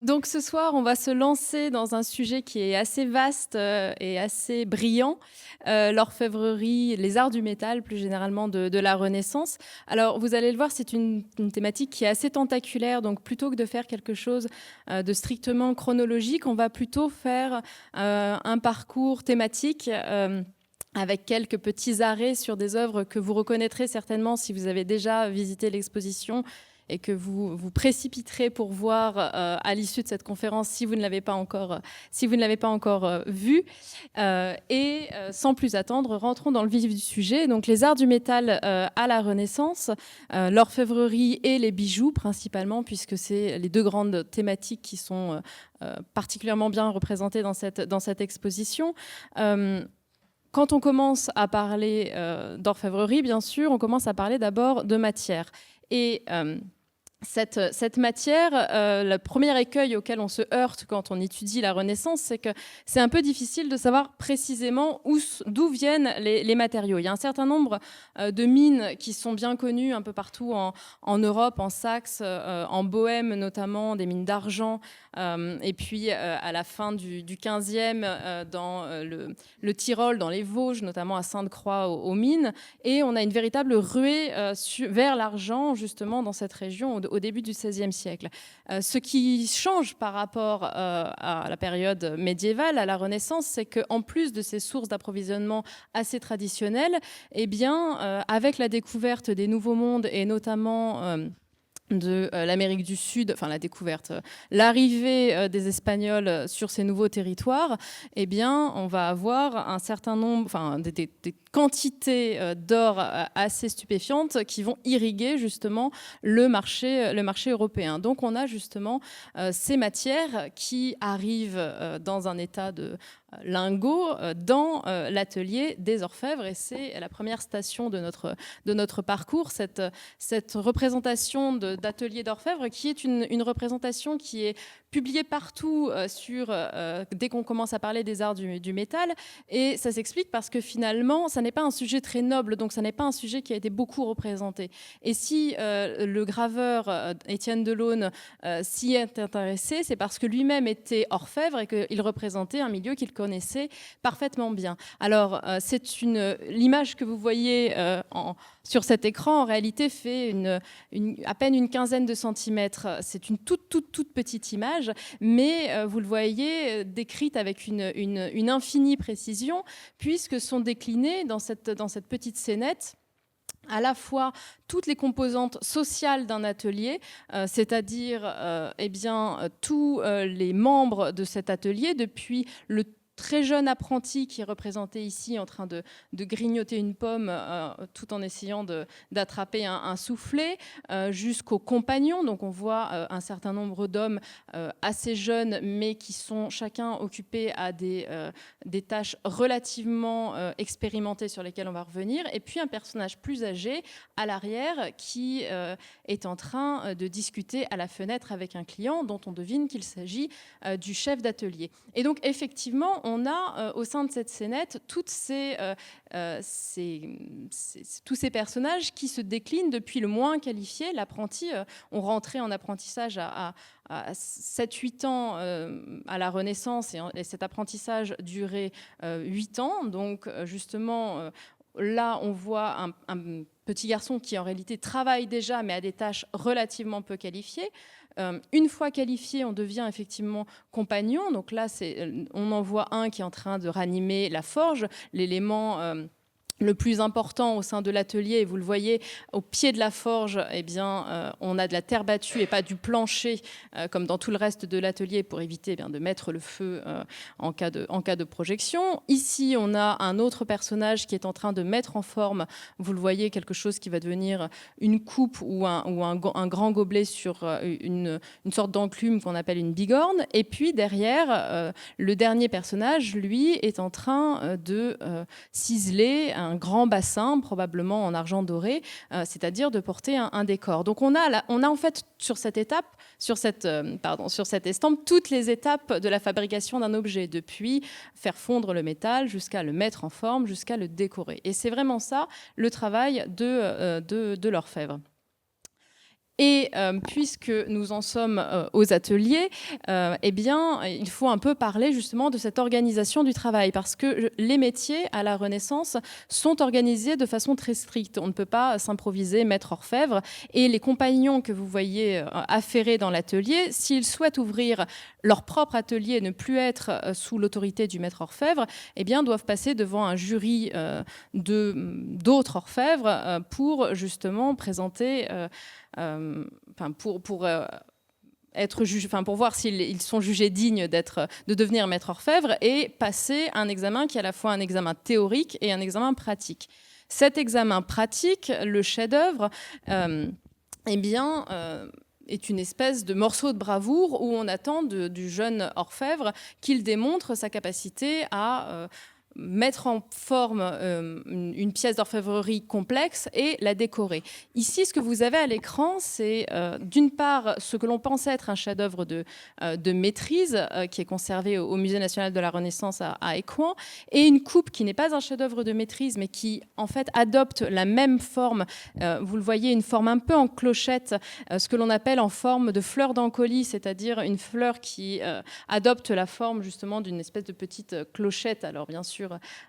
Donc ce soir, on va se lancer dans un sujet qui est assez vaste et assez brillant, l'orfèvrerie, les arts du métal plus généralement de la Renaissance. Alors vous allez le voir, c'est une thématique qui est assez tentaculaire, donc plutôt que de faire quelque chose de strictement chronologique, on va plutôt faire un parcours thématique. Avec quelques petits arrêts sur des œuvres que vous reconnaîtrez certainement si vous avez déjà visité l'exposition et que vous vous précipiterez pour voir à l'issue de cette conférence si vous ne l'avez pas encore, vu. Sans plus attendre, rentrons dans le vif du sujet. Donc, les arts du métal à la Renaissance, l'orfèvrerie et les bijoux principalement, puisque c'est les deux grandes thématiques qui sont particulièrement bien représentées dans cette exposition. Quand on commence à parler d'orfèvrerie, bien sûr, on commence à parler d'abord de matière. Et cette matière, le premier écueil auquel on se heurte quand on étudie la Renaissance, c'est que c'est un peu difficile de savoir précisément d'où viennent les matériaux. Il y a un certain nombre de mines qui sont bien connues un peu partout en Europe, en Saxe, en Bohême notamment, des mines d'argent, et puis à la fin du 15e, dans le Tyrol, dans les Vosges, notamment à Sainte-Croix aux mines. Et on a une véritable ruée vers l'argent, justement, dans cette région au début du XVIe siècle. Ce qui change par rapport à la période médiévale, à la Renaissance, c'est qu'en plus de ces sources d'approvisionnement assez traditionnelles, eh bien, avec la découverte des nouveaux mondes et notamment de l'Amérique du Sud, enfin la découverte, l'arrivée des Espagnols sur ces nouveaux territoires, eh bien, on va avoir un certain nombre, enfin des quantités d'or assez stupéfiantes qui vont irriguer justement le marché européen. Donc, on a justement ces matières qui arrivent dans un état de lingots dans l'atelier des orfèvres, et c'est la première station de notre parcours, cette représentation d'atelier d'orfèvre, qui est une représentation qui est publiée partout dès qu'on commence à parler des arts du métal. Et ça s'explique parce que finalement, ça n'est pas un sujet très noble, donc ça n'est pas un sujet qui a été beaucoup représenté. Et si le graveur Étienne Delaune s'y est intéressé, c'est parce que lui-même était orfèvre et qu'il représentait un milieu qu'il connaissait parfaitement bien. Alors, l'image que vous voyez sur cet écran, en réalité, fait à peine une quinzaine de centimètres. C'est une toute petite image, mais vous le voyez décrite avec une infinie précision, puisque sont déclinées dans cette petite scénette à la fois toutes les composantes sociales d'un atelier, c'est-à-dire tous les membres de cet atelier, depuis le très jeune apprenti qui est représenté ici en train de grignoter une pomme tout en essayant d'attraper un soufflet, jusqu'aux compagnons. Donc on voit un certain nombre d'hommes assez jeunes, mais qui sont chacun occupés à des tâches relativement expérimentées sur lesquelles on va revenir. Et puis un personnage plus âgé à l'arrière qui est en train de discuter à la fenêtre avec un client dont on devine qu'il s'agit du chef d'atelier. Et donc effectivement, on a au sein de cette scénette tous ces personnages qui se déclinent depuis le moins qualifié. L'apprenti, on rentrait en apprentissage à 7-8 ans à la Renaissance, et cet apprentissage durait 8 ans. Donc justement, là, on voit un petit garçon qui en réalité travaille déjà, mais a des tâches relativement peu qualifiées. Une fois qualifié, on devient effectivement compagnon. Donc là, on en voit un qui est en train de ranimer la forge, l'élément le plus important au sein de l'atelier. Et vous le voyez, au pied de la forge, eh bien, on a de la terre battue et pas du plancher, comme dans tout le reste de l'atelier, pour éviter de mettre le feu en cas de projection. Ici, on a un autre personnage qui est en train de mettre en forme, vous le voyez, quelque chose qui va devenir une coupe ou un grand gobelet sur une sorte d'enclume qu'on appelle une bigorne. Et puis derrière, le dernier personnage, lui, est en train de ciseler un grand bassin, probablement en argent doré, c'est-à-dire de porter un décor. Donc on a en fait sur cette estampe, toutes les étapes de la fabrication d'un objet, depuis faire fondre le métal jusqu'à le mettre en forme, jusqu'à le décorer. Et c'est vraiment ça le travail de l'orfèvre. Et puisque nous en sommes aux ateliers, eh bien, il faut un peu parler justement de cette organisation du travail, parce que les métiers à la Renaissance sont organisés de façon très stricte. On ne peut pas s'improviser maître orfèvre, et les compagnons que vous voyez affairés dans l'atelier, s'ils souhaitent ouvrir leur propre atelier et ne plus être sous l'autorité du maître orfèvre, eh bien, doivent passer devant un jury d'autres orfèvres pour justement présenter, pour être juge, pour voir s'ils sont jugés dignes de devenir maître orfèvre et passer un examen qui est à la fois un examen théorique et un examen pratique. Cet examen pratique, le chef-d'œuvre, eh bien, est une espèce de morceau de bravoure où on attend du jeune orfèvre qu'il démontre sa capacité à mettre en forme une pièce d'orfèvrerie complexe et la décorer. Ici, ce que vous avez à l'écran, c'est d'une part ce que l'on pense être un chef-d'œuvre de maîtrise qui est conservé au Musée national de la Renaissance à Écouen, et une coupe qui n'est pas un chef-d'œuvre de maîtrise, mais qui en fait adopte la même forme. Vous le voyez, une forme un peu en clochette, ce que l'on appelle en forme de fleur d'Ancoli, c'est-à-dire une fleur qui adopte la forme justement d'une espèce de petite clochette. Alors bien sûr,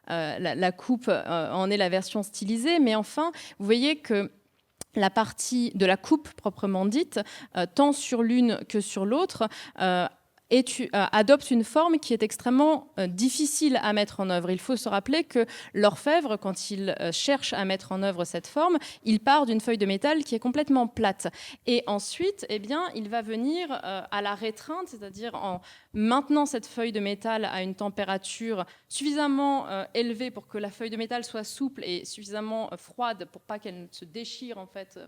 la coupe en est la version stylisée, mais enfin, vous voyez que la partie de la coupe proprement dite, tant sur l'une que sur l'autre, adopte une forme qui est extrêmement difficile à mettre en œuvre. Il faut se rappeler que l'orfèvre, quand il cherche à mettre en œuvre cette forme, il part d'une feuille de métal qui est complètement plate. Et ensuite, eh bien, il va venir à la rétreinte, c'est-à-dire en maintenant cette feuille de métal à une température suffisamment élevée pour que la feuille de métal soit souple et suffisamment froide pour pas qu'elle se déchire en fait,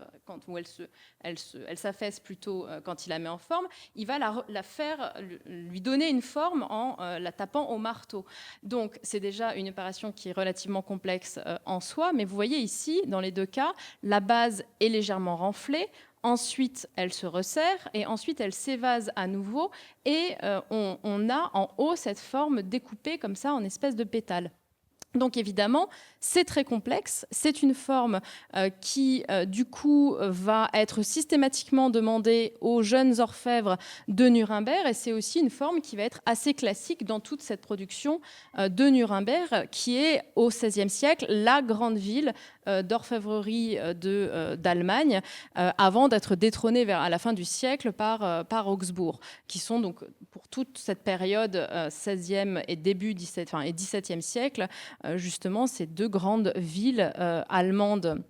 ou elle s'affaisse plutôt quand il la met en forme. Il va la faire lui donner une forme en la tapant au marteau. Donc, c'est déjà une opération qui est relativement complexe en soi, mais vous voyez ici, dans les deux cas, la base est légèrement renflée, ensuite elle se resserre, et ensuite elle s'évase à nouveau, et on a en haut cette forme découpée comme ça en espèce de pétale. Donc évidemment, c'est très complexe. C'est une forme qui, du coup, va être systématiquement demandée aux jeunes orfèvres de Nuremberg. Et c'est aussi une forme qui va être assez classique dans toute cette production de Nuremberg, qui est, au XVIe siècle, la grande ville d'orfèvrerie d'Allemagne, avant d'être détrônée à la fin du siècle par Augsbourg, qui sont donc, pour toute cette période XVIe et début et XVIIe siècle, justement ces deux grandes villes allemandes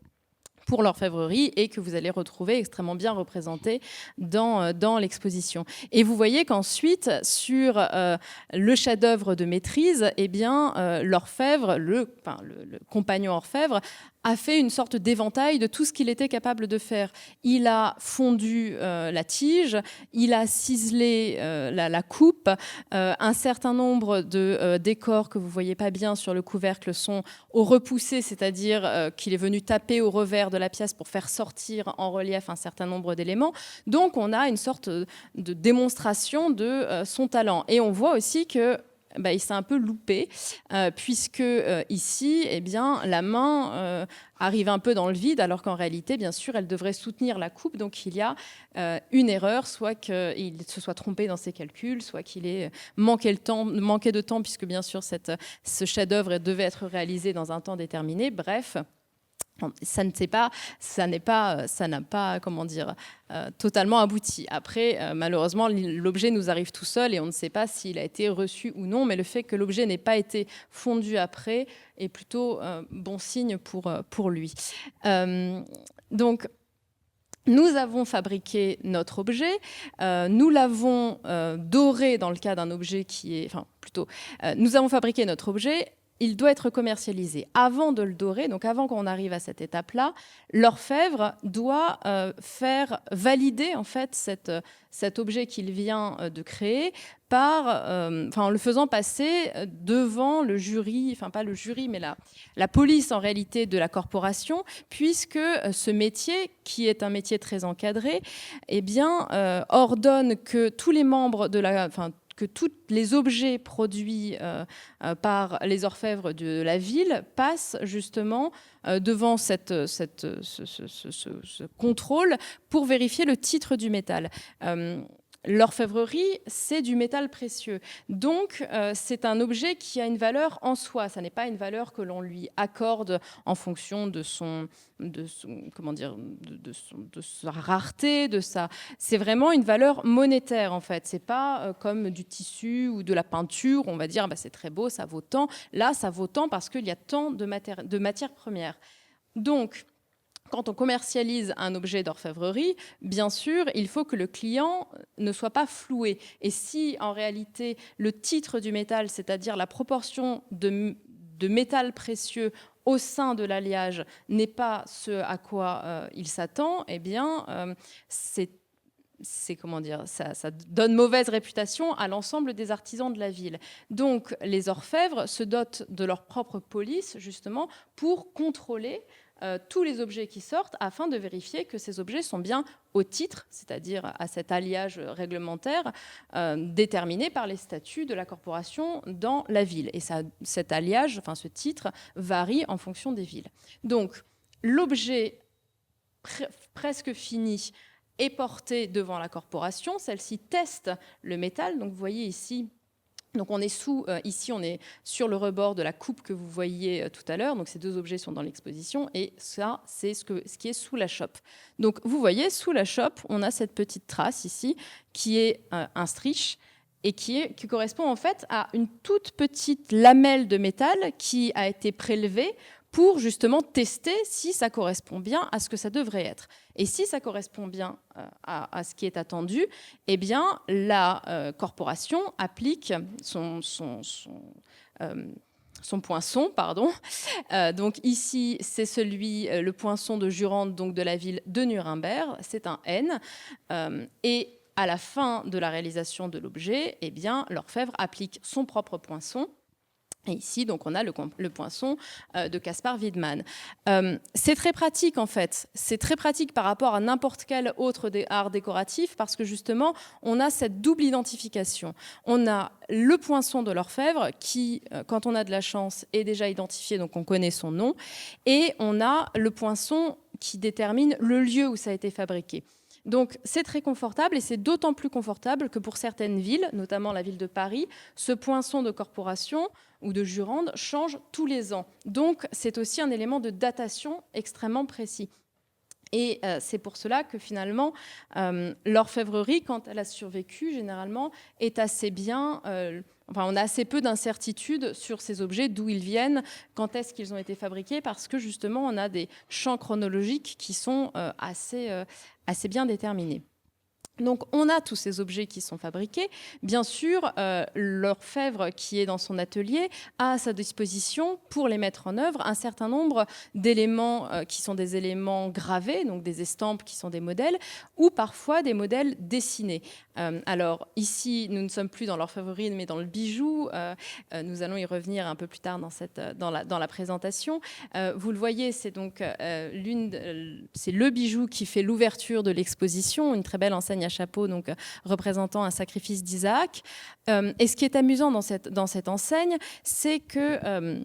pour l'orfèvrerie, et que vous allez retrouver extrêmement bien représentées dans l'exposition. Et vous voyez qu'ensuite, sur le chef-d'œuvre de maîtrise, eh bien, l'orfèvre, le compagnon orfèvre, a fait une sorte d'éventail de tout ce qu'il était capable de faire. Il a fondu la tige, il a ciselé la coupe, un certain nombre de décors que vous ne voyez pas bien sur le couvercle sont au repoussé, c'est-à-dire qu'il est venu taper au revers de la pièce pour faire sortir en relief un certain nombre d'éléments. Donc on a une sorte de démonstration de son talent. Et on voit aussi que il s'est un peu loupé, puisque ici, eh bien, la main arrive un peu dans le vide, alors qu'en réalité, bien sûr, elle devrait soutenir la coupe. Donc il y a une erreur, soit qu'il se soit trompé dans ses calculs, soit qu'il ait manqué de temps, puisque bien sûr, ce chef-d'œuvre devait être réalisé dans un temps déterminé. Bref. Ça n'a pas, comment dire, totalement abouti. Après, malheureusement, l'objet nous arrive tout seul et on ne sait pas s'il a été reçu ou non, mais le fait que l'objet n'ait pas été fondu après est plutôt bon signe pour lui. Donc, nous avons fabriqué notre objet, nous l'avons doré dans le cas d'un objet qui est... Enfin, plutôt, nous avons fabriqué notre objet. Il doit être commercialisé. Avant de le dorer, donc avant qu'on arrive à cette étape-là, l'orfèvre doit faire valider en fait cet objet qu'il vient de créer en le faisant passer devant le jury, enfin pas le jury, mais la police en réalité de la corporation, puisque ce métier, qui est un métier très encadré, eh bien, ordonne que tous les membres que tous les objets produits par les orfèvres de la ville passent justement devant ce contrôle pour vérifier le titre du métal. L'orfèvrerie, c'est du métal précieux. Donc, c'est un objet qui a une valeur en soi. Ça n'est pas une valeur que l'on lui accorde en fonction de sa rareté, C'est vraiment une valeur monétaire, en fait. C'est pas comme du tissu ou de la peinture. On va dire, c'est très beau, ça vaut tant. Là, ça vaut tant parce qu'il y a tant de matières premières. Donc, quand on commercialise un objet d'orfèvrerie, bien sûr, il faut que le client ne soit pas floué. Et si, en réalité, le titre du métal, c'est-à-dire la proportion de métal précieux au sein de l'alliage, n'est pas ce à quoi il s'attend, eh bien, ça donne mauvaise réputation à l'ensemble des artisans de la ville. Donc, les orfèvres se dotent de leur propre police, justement, pour contrôler tous les objets qui sortent afin de vérifier que ces objets sont bien au titre, c'est-à-dire à cet alliage réglementaire déterminé par les statuts de la corporation dans la ville. Et cet alliage, ce titre, varie en fonction des villes. Donc, l'objet presque fini est porté devant la corporation. Celle-ci teste le métal. Donc, vous voyez ici... Donc ici, on est sur le rebord de la coupe que vous voyez tout à l'heure. Donc ces deux objets sont dans l'exposition et ça, c'est ce qui est sous la chope. Donc vous voyez, sous la chope, on a cette petite trace ici qui est un strich et qui correspond en fait à une toute petite lamelle de métal qui a été prélevée pour justement tester si ça correspond bien à ce que ça devrait être. Et si ça correspond bien à ce qui est attendu, eh bien, la corporation applique son poinçon, pardon. Donc ici, c'est le poinçon de Jurande, donc de la ville de Nuremberg. C'est un N. Et à la fin de la réalisation de l'objet, eh bien, l'orfèvre applique son propre poinçon. Et ici, donc, on a le poinçon de Caspar Wiedemann. C'est très pratique, en fait. C'est très pratique par rapport à n'importe quel autre art décoratif parce que, justement, on a cette double identification. On a le poinçon de l'orfèvre qui, quand on a de la chance, est déjà identifié, donc on connaît son nom. Et on a le poinçon qui détermine le lieu où ça a été fabriqué. Donc, c'est très confortable et c'est d'autant plus confortable que pour certaines villes, notamment la ville de Paris, ce poinçon de corporation ou de jurande change tous les ans. Donc, c'est aussi un élément de datation extrêmement précis. Et c'est pour cela que finalement, l'orfèvrerie, quand elle a survécu, généralement, est assez bien... on a assez peu d'incertitudes sur ces objets, d'où ils viennent, quand est-ce qu'ils ont été fabriqués, parce que justement, on a des champs chronologiques qui sont assez bien déterminés. Donc, on a tous ces objets qui sont fabriqués. Bien sûr, l'orfèvre qui est dans son atelier a à sa disposition, pour les mettre en œuvre, un certain nombre d'éléments qui sont des éléments gravés, donc des estampes qui sont des modèles, ou parfois des modèles dessinés. Alors, ici, nous ne sommes plus dans l'orfèvrerie, mais dans le bijou. Nous allons y revenir un peu plus tard dans la présentation. Vous le voyez, c'est donc c'est le bijou qui fait l'ouverture de l'exposition, une très belle enseigne à chapeau, donc représentant un sacrifice d'Isaac. Et ce qui est amusant dans cette enseigne, c'est que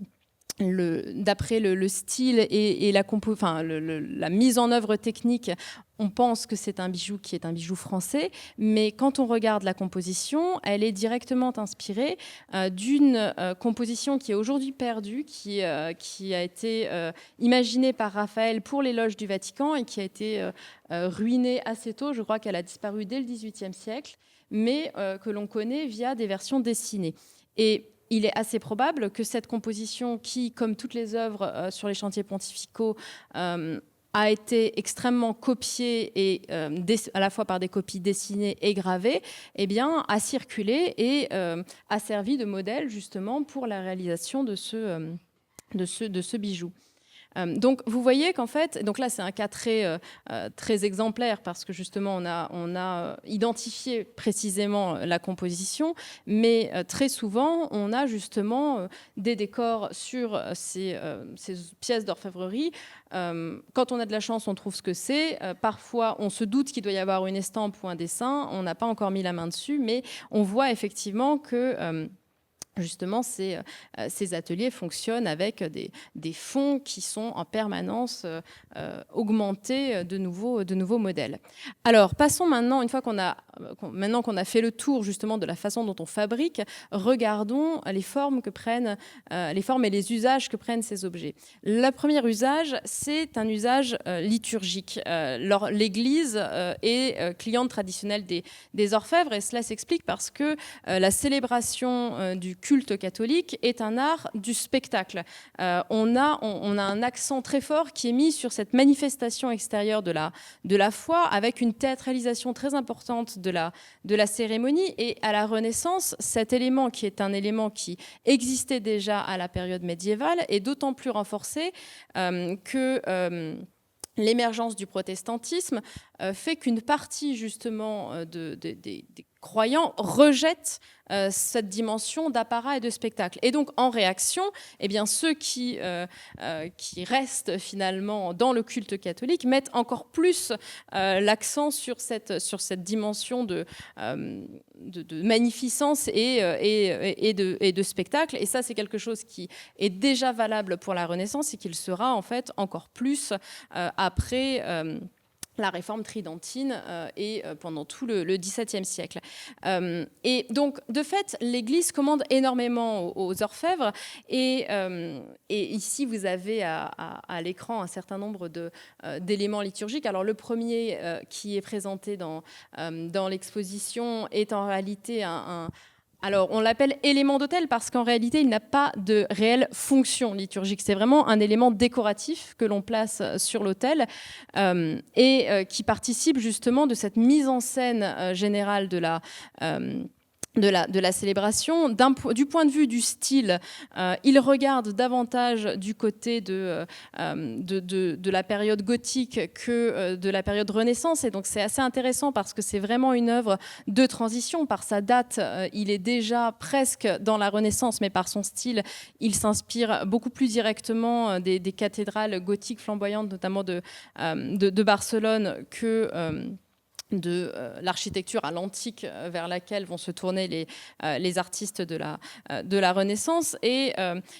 d'après le style et la mise en œuvre technique, on pense que c'est un bijou qui est un bijou français, mais quand on regarde la composition, elle est directement inspirée d'une composition qui est aujourd'hui perdue, qui a été imaginée par Raphaël pour les loges du Vatican et qui a été ruinée assez tôt. Je crois qu'elle a disparu dès le XVIIIe siècle, mais que l'on connaît via des versions dessinées. Et il est assez probable que cette composition qui, comme toutes les œuvres sur les chantiers pontificaux, a été extrêmement copiée et à la fois par des copies dessinées et gravées, eh bien, a circulé et a servi de modèle justement pour la réalisation de ce bijou. Donc vous voyez qu'en fait, donc là c'est un cas très exemplaire parce que justement on a identifié précisément la composition, mais très souvent on a justement des décors sur ces pièces d'orfèvrerie. Quand on a de la chance, on trouve ce que c'est. Parfois, on se doute qu'il doit y avoir une estampe ou un dessin. On n'a pas encore mis la main dessus, mais on voit effectivement que justement, ces ateliers fonctionnent avec des fonds qui sont en permanence augmentés de nouveaux modèles. Alors, passons maintenant, une fois maintenant qu'on a fait le tour justement de la façon dont on fabrique, regardons les formes et les usages que prennent ces objets. Le premier usage, c'est un usage liturgique. L'Église est cliente traditionnelle des orfèvres, et cela s'explique parce que la célébration du culte catholique est un art du spectacle. On a un accent très fort qui est mis sur cette manifestation extérieure de la foi, avec une théâtralisation très importante de la cérémonie. Et à la Renaissance, cet élément, qui est un élément qui existait déjà à la période médiévale, est d'autant plus renforcé que l'émergence du protestantisme fait qu'une partie justement des croyants rejette cette dimension d'apparat et de spectacle. Et donc, en réaction, eh bien, ceux qui restent finalement dans le culte catholique mettent encore plus l'accent sur cette dimension de magnificence et de spectacle. Et ça, c'est quelque chose qui est déjà valable pour la Renaissance et qui le sera en fait encore plus après la réforme tridentine et pendant tout le XVIIe siècle. Et donc, de fait, l'Église commande énormément aux orfèvres. Et ici, vous avez à l'écran un certain nombre d'éléments liturgiques. Alors, le premier qui est présenté dans l'exposition est en réalité alors, on l'appelle élément d'autel parce qu'en réalité, il n'a pas de réelle fonction liturgique. C'est vraiment un élément décoratif que l'on place sur l'autel et qui participe justement de cette mise en scène générale de la célébration. Du point de vue du style, il regarde davantage du côté de la période gothique que de la période Renaissance. Et donc, c'est assez intéressant parce que c'est vraiment une œuvre de transition. Par sa date, il est déjà presque dans la Renaissance, mais par son style, il s'inspire beaucoup plus directement des cathédrales gothiques flamboyantes, notamment de Barcelone, que de l'architecture à l'antique vers laquelle vont se tourner les artistes de la Renaissance. Et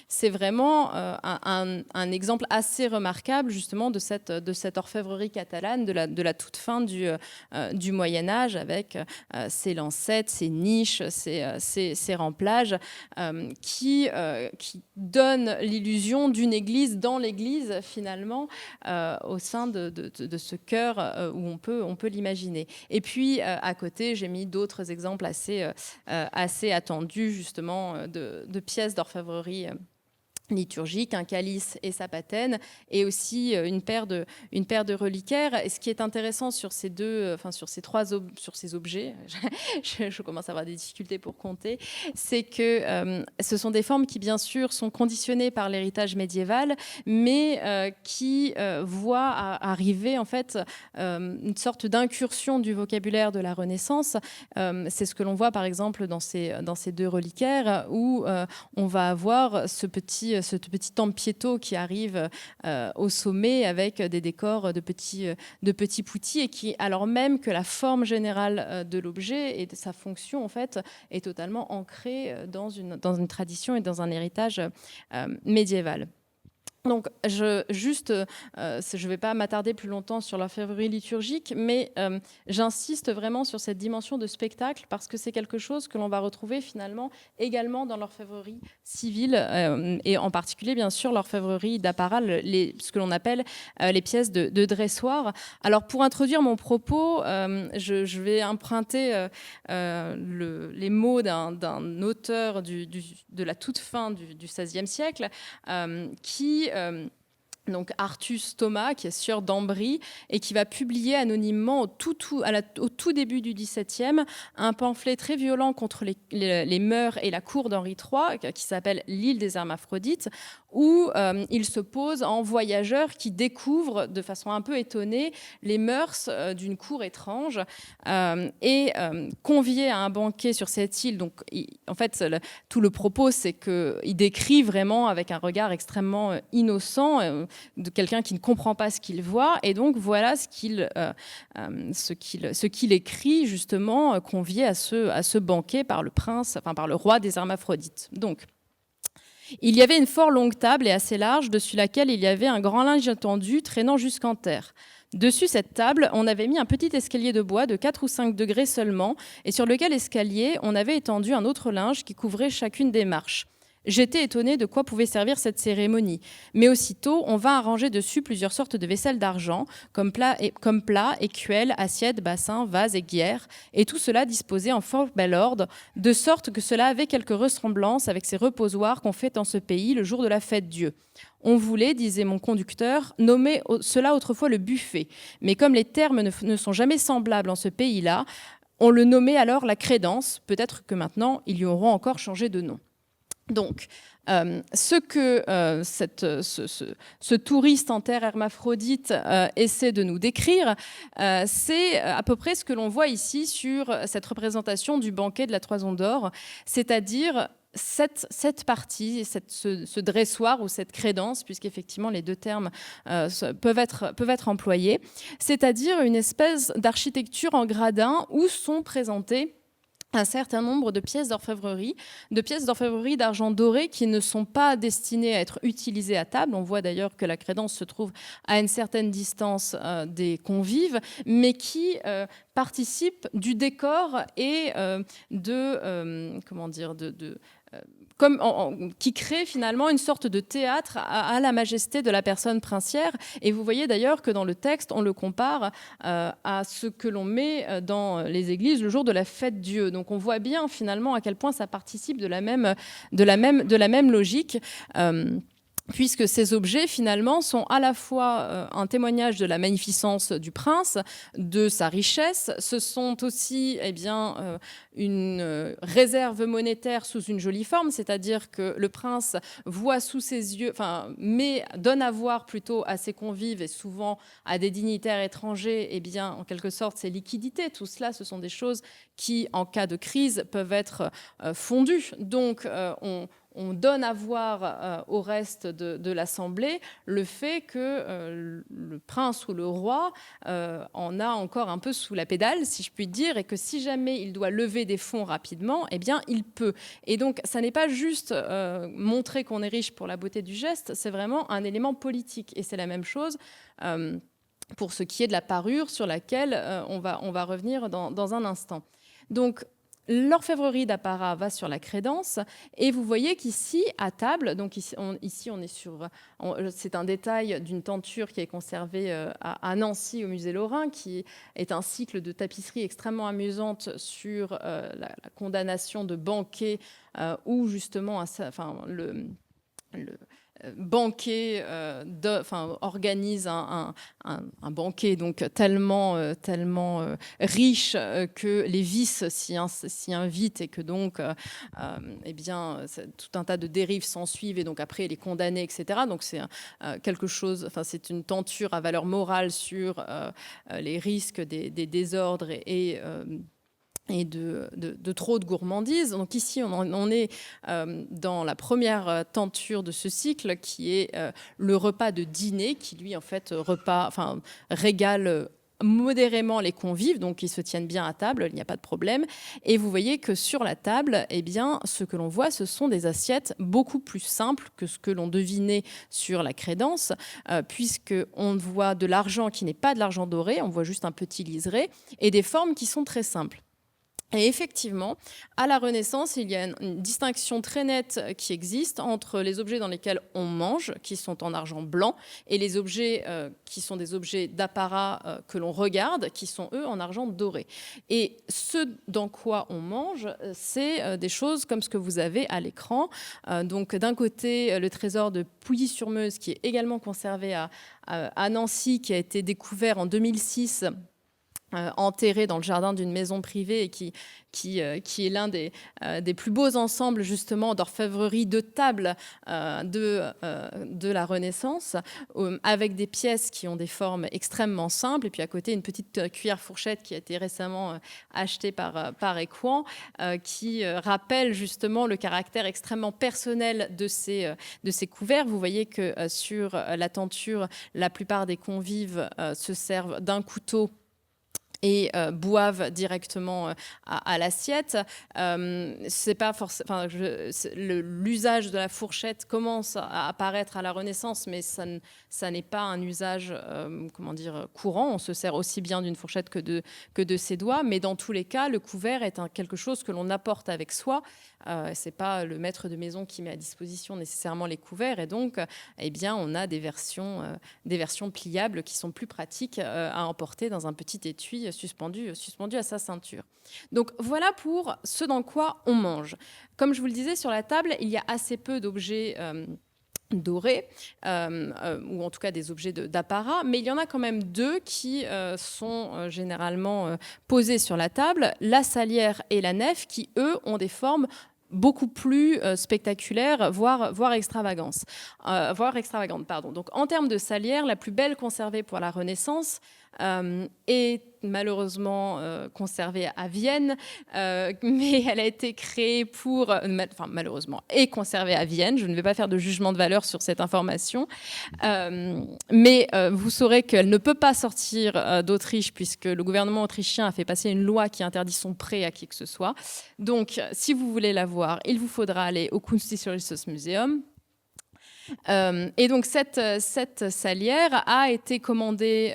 c'est vraiment un exemple assez remarquable justement de cette orfèvrerie catalane de la toute fin du Moyen-Âge, avec ses lancettes, ses niches, ses remplages qui donnent l'illusion d'une église dans l'église finalement au sein de ce chœur où on peut l'imaginer. Et puis, à côté, j'ai mis d'autres exemples assez attendus, justement, de pièces d'orfèvrerie liturgique, un calice et sa patène, et aussi une paire de reliquaires. Et ce qui est intéressant sur ces objets, je commence à avoir des difficultés pour compter, c'est que ce sont des formes qui, bien sûr, sont conditionnées par l'héritage médiéval, mais qui voient arriver, en fait, une sorte d'incursion du vocabulaire de la Renaissance. C'est ce que l'on voit, par exemple, dans ces deux reliquaires, où on va avoir ce petit tempietto qui arrive au sommet avec des décors de petits poutis, et qui, alors même que la forme générale de l'objet et de sa fonction, en fait, est totalement ancrée dans une tradition et dans un héritage médiéval. Donc, je ne vais pas m'attarder plus longtemps sur l'orfèvrerie liturgique, mais j'insiste vraiment sur cette dimension de spectacle parce que c'est quelque chose que l'on va retrouver finalement également dans l'orfèvrerie civile et en particulier, bien sûr, l'orfèvrerie d'apparat, ce que l'on appelle les pièces de dressoir. Alors, pour introduire mon propos, je vais emprunter les mots d'un auteur de la toute fin du XVIe siècle qui donc Artus Thomas, qui est sieur d'Ambry, et qui va publier anonymement au tout début du XVIIe un pamphlet très violent contre les mœurs et la cour d'Henri III, qui s'appelle L'île des Hermaphrodites, où il se pose en voyageur qui découvre de façon un peu étonnée les mœurs d'une cour étrange et convié à un banquet sur cette île. Donc, en fait, tout le propos, c'est qu'il décrit vraiment avec un regard extrêmement innocent de quelqu'un qui ne comprend pas ce qu'il voit. Et donc, voilà ce qu'il écrit, justement, convié à ce banquet par le prince, enfin par le roi des Hermaphrodites. Donc, il y avait une fort longue table et assez large, dessus laquelle il y avait un grand linge étendu traînant jusqu'en terre. Dessus cette table, on avait mis un petit escalier de bois de 4 ou 5 degrés seulement, et sur lequel escalier, on avait étendu un autre linge qui couvrait chacune des marches. J'étais étonnée de quoi pouvait servir cette cérémonie. Mais aussitôt, on vint arranger dessus plusieurs sortes de vaisselles d'argent, comme plats, écuelles, assiettes, bassins, vases et guières, et tout cela disposé en fort bel ordre, de sorte que cela avait quelque ressemblance avec ces reposoirs qu'on fait en ce pays le jour de la fête Dieu. On voulait, disait mon conducteur, nommer cela autrefois le buffet, mais comme les termes ne sont jamais semblables en ce pays-là, on le nommait alors la crédence. Peut-être que maintenant, ils y auront encore changé de nom. Donc, ce que ce touriste en terre hermaphrodite essaie de nous décrire, c'est à peu près ce que l'on voit ici sur cette représentation du banquet de la Toison d'Or, c'est-à-dire cette partie, ce dressoir ou cette crédence, puisqu'effectivement les deux termes peuvent être employés, c'est-à-dire une espèce d'architecture en gradin où sont présentées un certain nombre de pièces d'orfèvrerie d'argent doré qui ne sont pas destinées à être utilisées à table. On voit d'ailleurs que la crédence se trouve à une certaine distance des convives, mais qui participent du décor et qui crée finalement une sorte de théâtre à la majesté de la personne princière. Et vous voyez d'ailleurs que dans le texte, on le compare à ce que l'on met dans les églises le jour de la fête Dieu. Donc on voit bien finalement à quel point ça participe de la même logique. Puisque ces objets, finalement, sont à la fois un témoignage de la magnificence du prince, de sa richesse. Ce sont aussi une réserve monétaire sous une jolie forme, c'est-à-dire que le prince voit sous ses yeux, mais donne à voir plutôt à ses convives et souvent à des dignitaires étrangers, en quelque sorte, ses liquidités. Tout cela, ce sont des choses qui, en cas de crise, peuvent être fondues. Donc, on donne à voir au reste de l'Assemblée le fait que le prince ou le roi en a encore un peu sous la pédale, si je puis dire, et que si jamais il doit lever des fonds rapidement, il peut. Et donc, ça n'est pas juste montrer qu'on est riche pour la beauté du geste, c'est vraiment un élément politique. Et c'est la même chose pour ce qui est de la parure sur laquelle on va revenir dans un instant. Donc, l'orfèvrerie d'apparat va sur la crédence et vous voyez qu'ici, à table, donc ici on est sur... c'est un détail d'une tenture qui est conservée à Nancy au musée Lorrain, qui est un cycle de tapisserie extrêmement amusante sur la condamnation de banquets où justement le banquet organise un banquet donc tellement riche que les vices s'y invitent et que donc tout un tas de dérives s'en suivent et donc après les condamnés, etc. Donc c'est quelque chose, c'est une tenture à valeur morale sur les risques des désordres et de trop de gourmandise. Donc ici, on est dans la première tenture de ce cycle, qui est le repas de dîner, qui lui, en fait, régale modérément les convives, donc ils se tiennent bien à table, il n'y a pas de problème. Et vous voyez que sur la table, ce que l'on voit, ce sont des assiettes beaucoup plus simples que ce que l'on devinait sur la crédence, puisqu'on voit de l'argent qui n'est pas de l'argent doré, on voit juste un petit liseré, et des formes qui sont très simples. Et effectivement, à la Renaissance, il y a une distinction très nette qui existe entre les objets dans lesquels on mange, qui sont en argent blanc, et les objets qui sont des objets d'apparat que l'on regarde, qui sont eux en argent doré. Et ce dans quoi on mange, c'est des choses comme ce que vous avez à l'écran. Donc d'un côté, le trésor de Pouilly-sur-Meuse, qui est également conservé à Nancy, qui a été découvert en 2006, enterré dans le jardin d'une maison privée et qui est l'un des plus beaux ensembles justement d'orfèvrerie de table de la Renaissance, avec des pièces qui ont des formes extrêmement simples, et puis à côté une petite cuillère fourchette qui a été récemment achetée par Equan, qui rappelle justement le caractère extrêmement personnel de ces couverts. Vous voyez que sur la tenture, la plupart des convives se servent d'un couteau et boivent directement à l'assiette. C'est pas forcément. L'usage de la fourchette commence à apparaître à la Renaissance, mais ça n'est pas un usage, courant. On se sert aussi bien d'une fourchette que de ses doigts, mais dans tous les cas, le couvert est quelque chose que l'on apporte avec soi. C'est pas le maître de maison qui met à disposition nécessairement les couverts, et donc, on a des versions pliables qui sont plus pratiques à emporter dans un petit étui suspendu à sa ceinture. Donc voilà pour ce dans quoi on mange. Comme je vous le disais, sur la table, il y a assez peu d'objets dorés, ou en tout cas des objets d'apparat, mais il y en a quand même deux qui sont généralement posés sur la table, la salière et la nef, qui eux ont des formes beaucoup plus spectaculaires, voire extravagantes. Donc en termes de salière, la plus belle conservée pour la Renaissance est malheureusement conservée à Vienne, mais elle a été créée malheureusement, est conservée à Vienne. Je ne vais pas faire de jugement de valeur sur cette information, mais vous saurez qu'elle ne peut pas sortir d'Autriche, puisque le gouvernement autrichien a fait passer une loi qui interdit son prêt à qui que ce soit. Donc, si vous voulez la voir, il vous faudra aller au Kunsthistorisches Museum. Et donc, cette salière a été commandée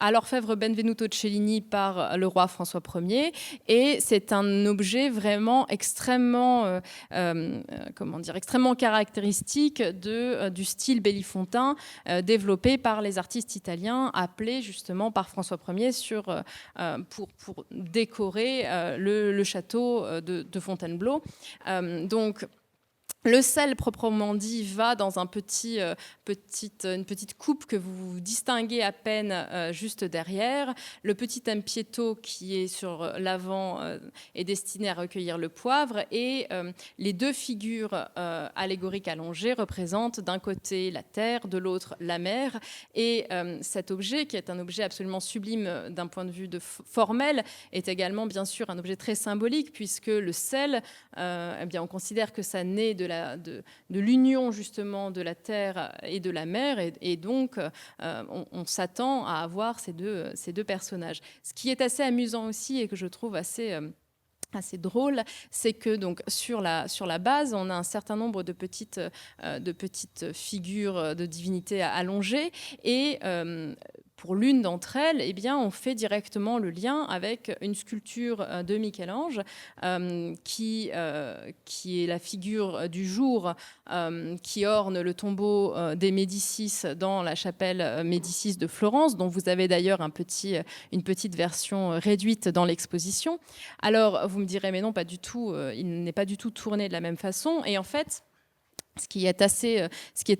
à l'orfèvre Benvenuto Cellini par le roi François Ier, et c'est un objet vraiment extrêmement caractéristique du style bellifontain développé par les artistes italiens, appelés justement par François Ier pour décorer le château de Fontainebleau. Donc le sel proprement dit va dans une petite coupe que vous distinguez à peine juste derrière. Le petit empiéto qui est sur l'avant est destiné à recueillir le poivre, et les deux figures allégoriques allongées représentent d'un côté la terre, de l'autre la mer. Et cet objet, qui est un objet absolument sublime d'un point de vue formel, est également bien sûr un objet très symbolique, puisque le sel, on considère que ça naît de l'union justement de la terre et de la mer, et donc on s'attend à avoir ces deux personnages. Ce qui est assez amusant aussi, et que je trouve assez drôle, c'est que donc sur la base, on a un certain nombre de petites figures de divinités allongées, et pour l'une d'entre elles, on fait directement le lien avec une sculpture de Michel-Ange qui est la figure du jour qui orne le tombeau des Médicis dans la chapelle Médicis de Florence, dont vous avez d'ailleurs une petite version réduite dans l'exposition. Alors, vous me direz, mais non, pas du tout, il n'est pas du tout tourné de la même façon. Et en fait, ce qui est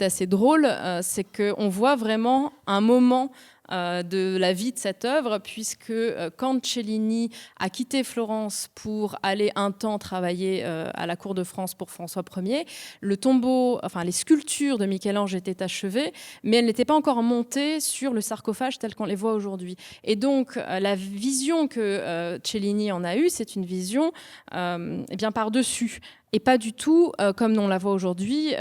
assez drôle, c'est qu'on voit vraiment un moment de la vie de cette œuvre, puisque quand Cellini a quitté Florence pour aller un temps travailler à la cour de France pour François Ier, les sculptures de Michel-Ange étaient achevées, mais elles n'étaient pas encore montées sur le sarcophage tel qu'on les voit aujourd'hui. Et donc, la vision que Cellini en a eue, c'est une vision par-dessus, et pas du tout comme on la voit aujourd'hui,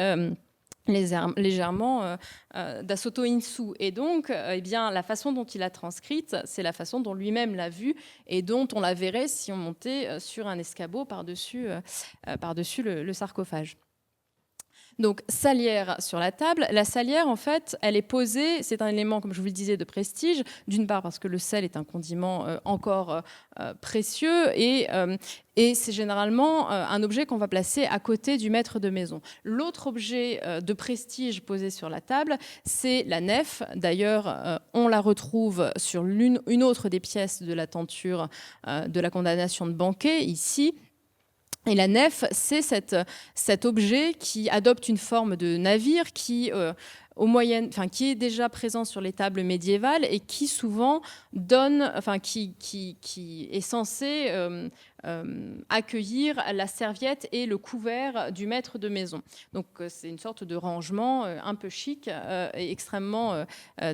légèrement da sotto in su. Et donc, la façon dont il a transcrite, c'est la façon dont lui-même l'a vue, et dont on la verrait si on montait sur un escabeau par-dessus le sarcophage. Donc, salière sur la table. La salière, en fait, elle est posée, c'est un élément, comme je vous le disais, de prestige, d'une part parce que le sel est un condiment encore précieux et c'est généralement un objet qu'on va placer à côté du maître de maison. L'autre objet de prestige posé sur la table, c'est la nef. D'ailleurs, on la retrouve sur une autre des pièces de la tenture de la condamnation de Banquet, ici. Et la nef, c'est cet objet qui adopte une forme de navire qui, qui est déjà présent sur les tables médiévales et qui souvent donne, qui est censé accueillir la serviette et le couvert du maître de maison. Donc c'est une sorte de rangement un peu chic et extrêmement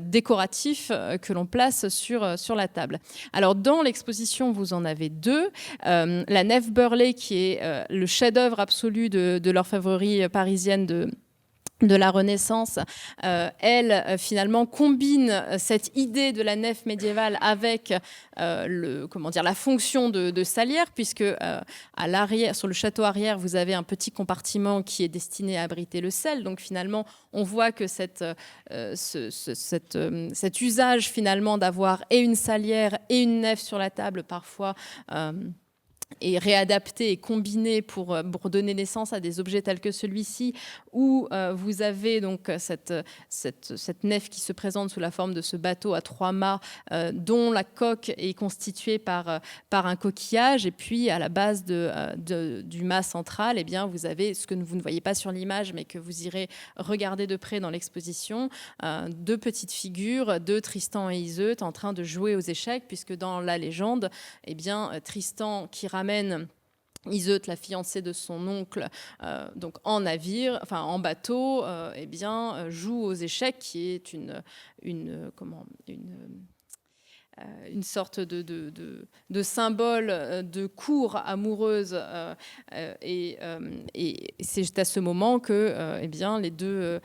décoratif que l'on place sur la table. Alors dans l'exposition, vous en avez deux. La nef Burley, qui est le chef-d'œuvre absolu de l'orfèvrerie parisienne de la Renaissance, elle finalement combine cette idée de la nef médiévale avec la fonction de salière, puisque à l'arrière, sur le château arrière, vous avez un petit compartiment qui est destiné à abriter le sel. Donc finalement, on voit que cet usage finalement d'avoir et une salière et une nef sur la table parfois et réadapté et combiné pour donner naissance à des objets tels que celui-ci, où vous avez donc cette nef qui se présente sous la forme de ce bateau à 3 mâts, dont la coque est constituée par un coquillage, et puis à la base du mât central, eh bien, vous avez ce que vous ne voyez pas sur l'image, mais que vous irez regarder de près dans l'exposition, deux petites figures de Tristan et Iseut en train de jouer aux échecs, puisque dans la légende, eh bien, Tristan qui ramène Iseut, la fiancée de son oncle, donc en navire, enfin en bateau, eh bien, joue aux échecs, qui est une sorte de symbole de cour amoureuse, et c'est à ce moment que eh bien, les deux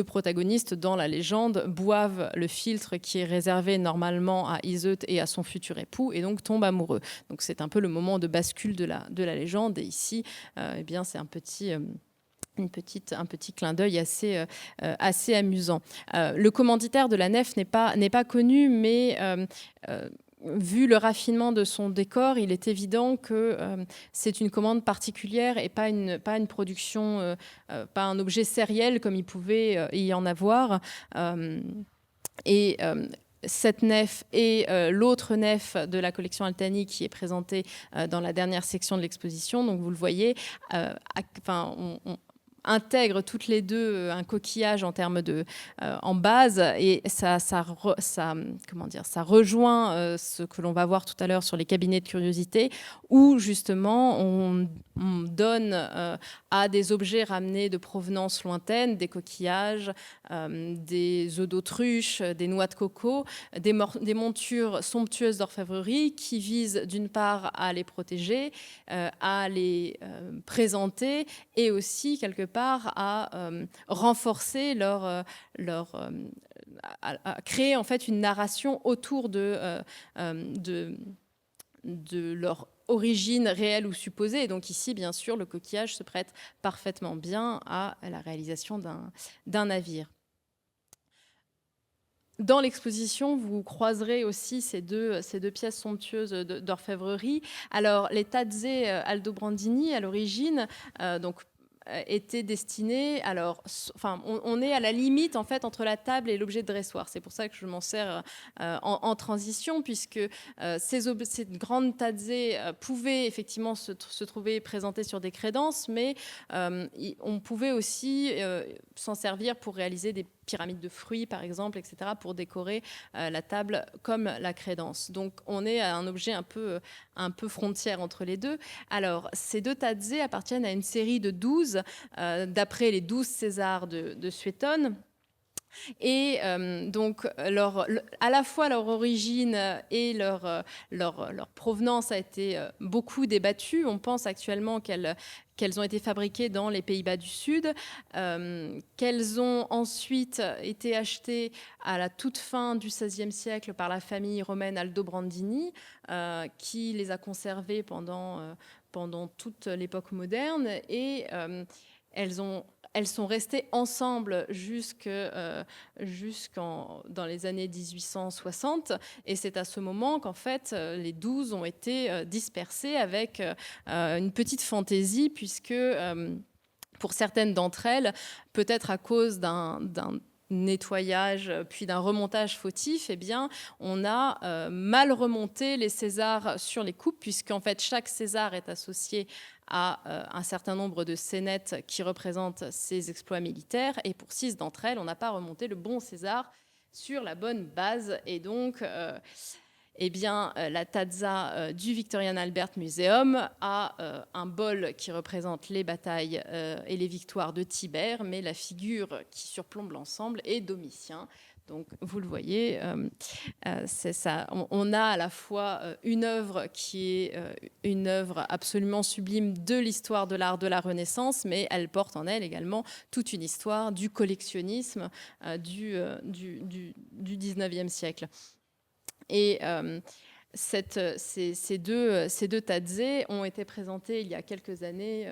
protagonistes dans la légende boivent le philtre qui est réservé normalement à Iseut et à son futur époux, et donc tombent amoureux. Donc c'est un peu le moment de bascule de la légende, et ici eh bien, c'est un petit clin d'œil assez amusant. Le commanditaire de la nef n'est pas connu, mais vu le raffinement de son décor, il est évident que c'est une commande particulière et pas une production, pas un objet sériel comme il pouvait y en avoir. Cette nef et l'autre nef de la collection Altani qui est présentée dans la dernière section de l'exposition. Donc vous le voyez, on intègre toutes les deux un coquillage en termes en base, et ça rejoint ce que l'on va voir tout à l'heure sur les cabinets de curiosité, où justement on donne à des objets ramenés de provenance lointaine, des coquillages, des œufs d'autruche, des noix de coco, des montures somptueuses d'orfèvrerie qui visent d'une part à les protéger, à les présenter, et aussi quelque part à renforcer à créer en fait une narration autour de leur origine réelle ou supposée. Et donc ici, bien sûr, le coquillage se prête parfaitement bien à la réalisation d'un navire. Dans l'exposition, vous croiserez aussi ces deux pièces somptueuses d'orfèvrerie. Alors, les tazze Aldobrandini, à l'origine, était destiné. Alors, on est à la limite en fait entre la table et l'objet de dressoir. C'est pour ça que je m'en sers en transition, puisque ces grandes tazze pouvaient effectivement se trouver présentées sur des crédences, mais on pouvait aussi s'en servir pour réaliser des pyramides de fruits, par exemple, etc., pour décorer la table comme la crédence. Donc, on est à un objet un peu frontière entre les deux. Alors, ces deux tazze appartiennent à une série de 12, d'après les 12 Césars de Suétone. Et donc, à la fois leur origine et leur provenance a été beaucoup débattue. On pense actuellement qu'elles ont été fabriquées dans les Pays-Bas du Sud, qu'elles ont ensuite été achetées à la toute fin du XVIe siècle par la famille romaine Aldobrandini, qui les a conservées pendant toute l'époque moderne. Et elles sont restées ensemble dans les années 1860, et c'est à ce moment qu'en fait les 12 ont été dispersées avec une petite fantaisie, puisque pour certaines d'entre elles, peut-être à cause d'un nettoyage puis d'un remontage fautif, eh bien, on a mal remonté les césars sur les coupes, puisqu'en fait chaque césar est associé à un certain nombre de scénettes qui représentent ses exploits militaires, et pour 6 d'entre elles, on n'a pas remonté le bon césar sur la bonne base, et donc eh bien, la tazza du Victorian Albert Museum a un bol qui représente les batailles et les victoires de Tibère, mais la figure qui surplombe l'ensemble est Domitien. Donc, vous le voyez, c'est ça. On a à la fois une œuvre qui est une œuvre absolument sublime de l'histoire de l'art de la Renaissance, mais elle porte en elle également toute une histoire du collectionnisme du 19e siècle. Et ces deux tazze ont été présentés il y a quelques années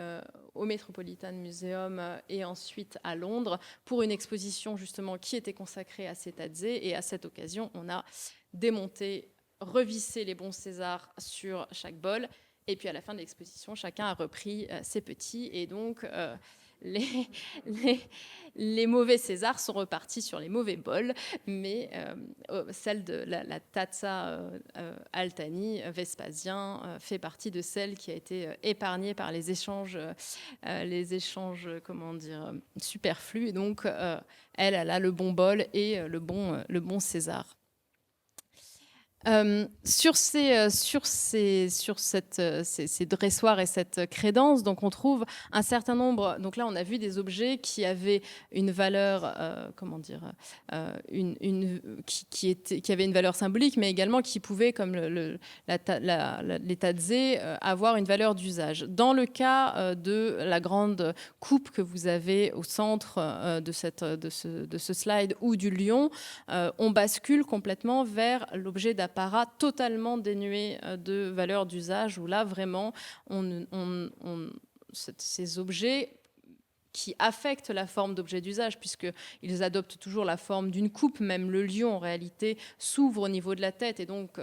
au Metropolitan Museum et ensuite à Londres pour une exposition justement qui était consacrée à ces tazze. Et à cette occasion, on a démonté, revissé les bons Césars sur chaque bol. Et puis à la fin de l'exposition, chacun a repris ses petits. Et donc les mauvais Césars sont repartis sur les mauvais bols, mais celle de la tazza Altani, Vespasien, fait partie de celle qui a été épargnée par les échanges comment dire, superflus. Et donc, elle a le bon bol et le bon César. Sur ces dressoirs et cette crédence, donc on trouve un certain nombre. Donc là, on a vu des objets qui avaient une valeur, qui avaient une valeur symbolique, mais également qui pouvaient, comme les tazze, avoir une valeur d'usage. Dans le cas de la grande coupe que vous avez au centre de ce slide ou du lion, on bascule complètement vers l'objet d'apparat totalement dénué de valeur d'usage, où là vraiment ces objets qui affectent la forme d'objet d'usage, puisqu'ils adoptent toujours la forme d'une coupe. Même le lion, en réalité, s'ouvre au niveau de la tête, et donc,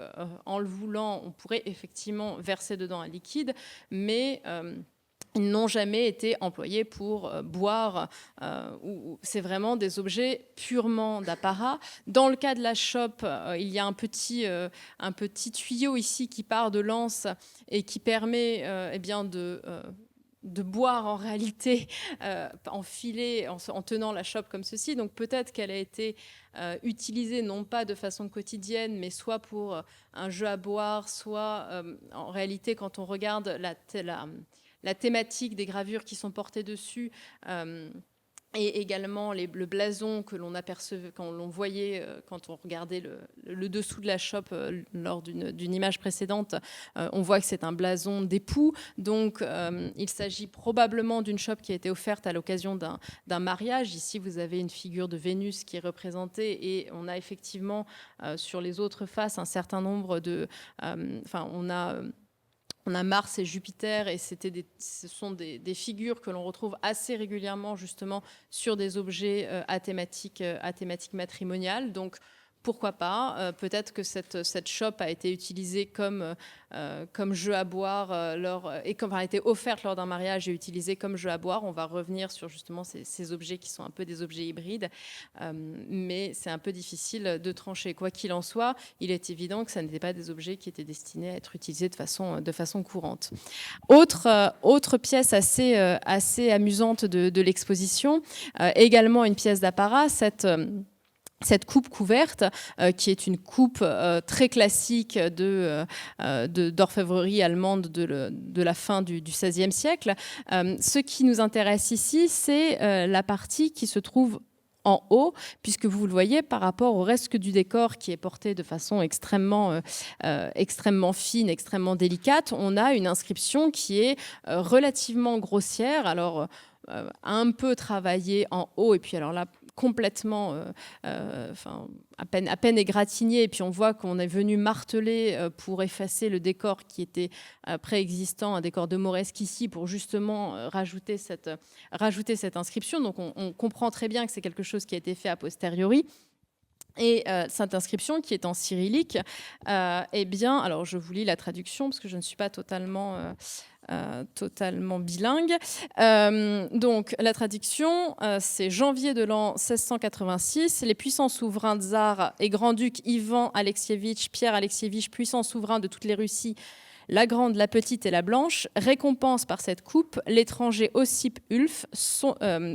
en le voulant, on pourrait effectivement verser dedans un liquide, mais ils n'ont jamais été employés pour boire. C'est vraiment des objets purement d'apparat. Dans le cas de la chope, il y a un petit tuyau ici qui part de l'anse et qui permet de boire en réalité enfilé en tenant la chope comme ceci. Donc peut-être qu'elle a été utilisée non pas de façon quotidienne, mais soit pour un jeu à boire, soit en réalité quand on regarde la thématique des gravures qui sont portées dessus, et également le blason que l'on apercevait quand l'on voyait, quand on regardait le dessous de la chope lors d'une image précédente, on voit que c'est un blason d'époux. Donc, il s'agit probablement d'une chope qui a été offerte à l'occasion d'un mariage. Ici, vous avez une figure de Vénus qui est représentée, et on a effectivement sur les autres faces un certain nombre de... On a Mars et Jupiter, et ce sont des figures que l'on retrouve assez régulièrement justement sur des objets à thématique matrimoniale. Donc, pourquoi pas. Peut-être que cette chope a été utilisée comme jeu à boire et comme a été offerte lors d'un mariage et utilisée comme jeu à boire. On va revenir sur justement ces objets qui sont un peu des objets hybrides, mais c'est un peu difficile de trancher. Quoi qu'il en soit, il est évident que ça n'était pas des objets qui étaient destinés à être utilisés de façon courante. Autre pièce assez amusante de l'exposition, également une pièce d'apparat, cette coupe couverte, qui est une coupe très classique d'orfèvrerie allemande de la fin du XVIe siècle. Ce qui nous intéresse ici, c'est la partie qui se trouve en haut, puisque vous le voyez par rapport au reste du décor qui est porté de façon extrêmement fine, extrêmement délicate. On a une inscription qui est relativement grossière. Alors, un peu travaillée en haut, et puis alors là, complètement, à peine égratigné, et puis on voit qu'on est venu marteler pour effacer le décor qui était préexistant, un décor de Moresque pour justement rajouter cette inscription. Donc on comprend très bien que c'est quelque chose qui a été fait a posteriori. Et cette inscription qui est en cyrillique, eh bien, alors je vous lis la traduction parce que je ne suis pas totalement bilingue. Donc la traduction, c'est janvier de l'an 1686. Les puissants souverains tsars et grand-ducs Ivan Alexievitch, Pierre Alexievitch, puissants souverains de toutes les Russies, la grande, la petite et la blanche, récompense par cette coupe l'étranger Ossip Ulf,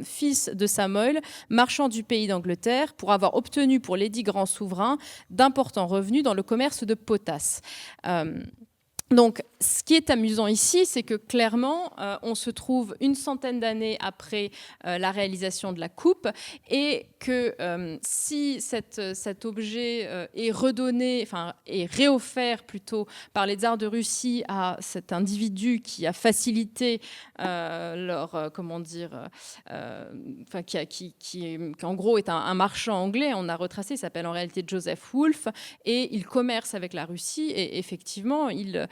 fils de Samoïl, marchand du pays d'Angleterre, pour avoir obtenu pour les 10 grands souverains d'importants revenus dans le commerce de potasse. Donc, ce qui est amusant ici, c'est que clairement, on se trouve une centaine d'années après la réalisation de la coupe, et que si cet objet est redonné, enfin, est réoffert plutôt par les tsars de Russie à cet individu qui a facilité leur, qui en gros est un marchand anglais, on a retracé, il s'appelle en réalité Joseph Wolfe, et il commerce avec la Russie, et effectivement, il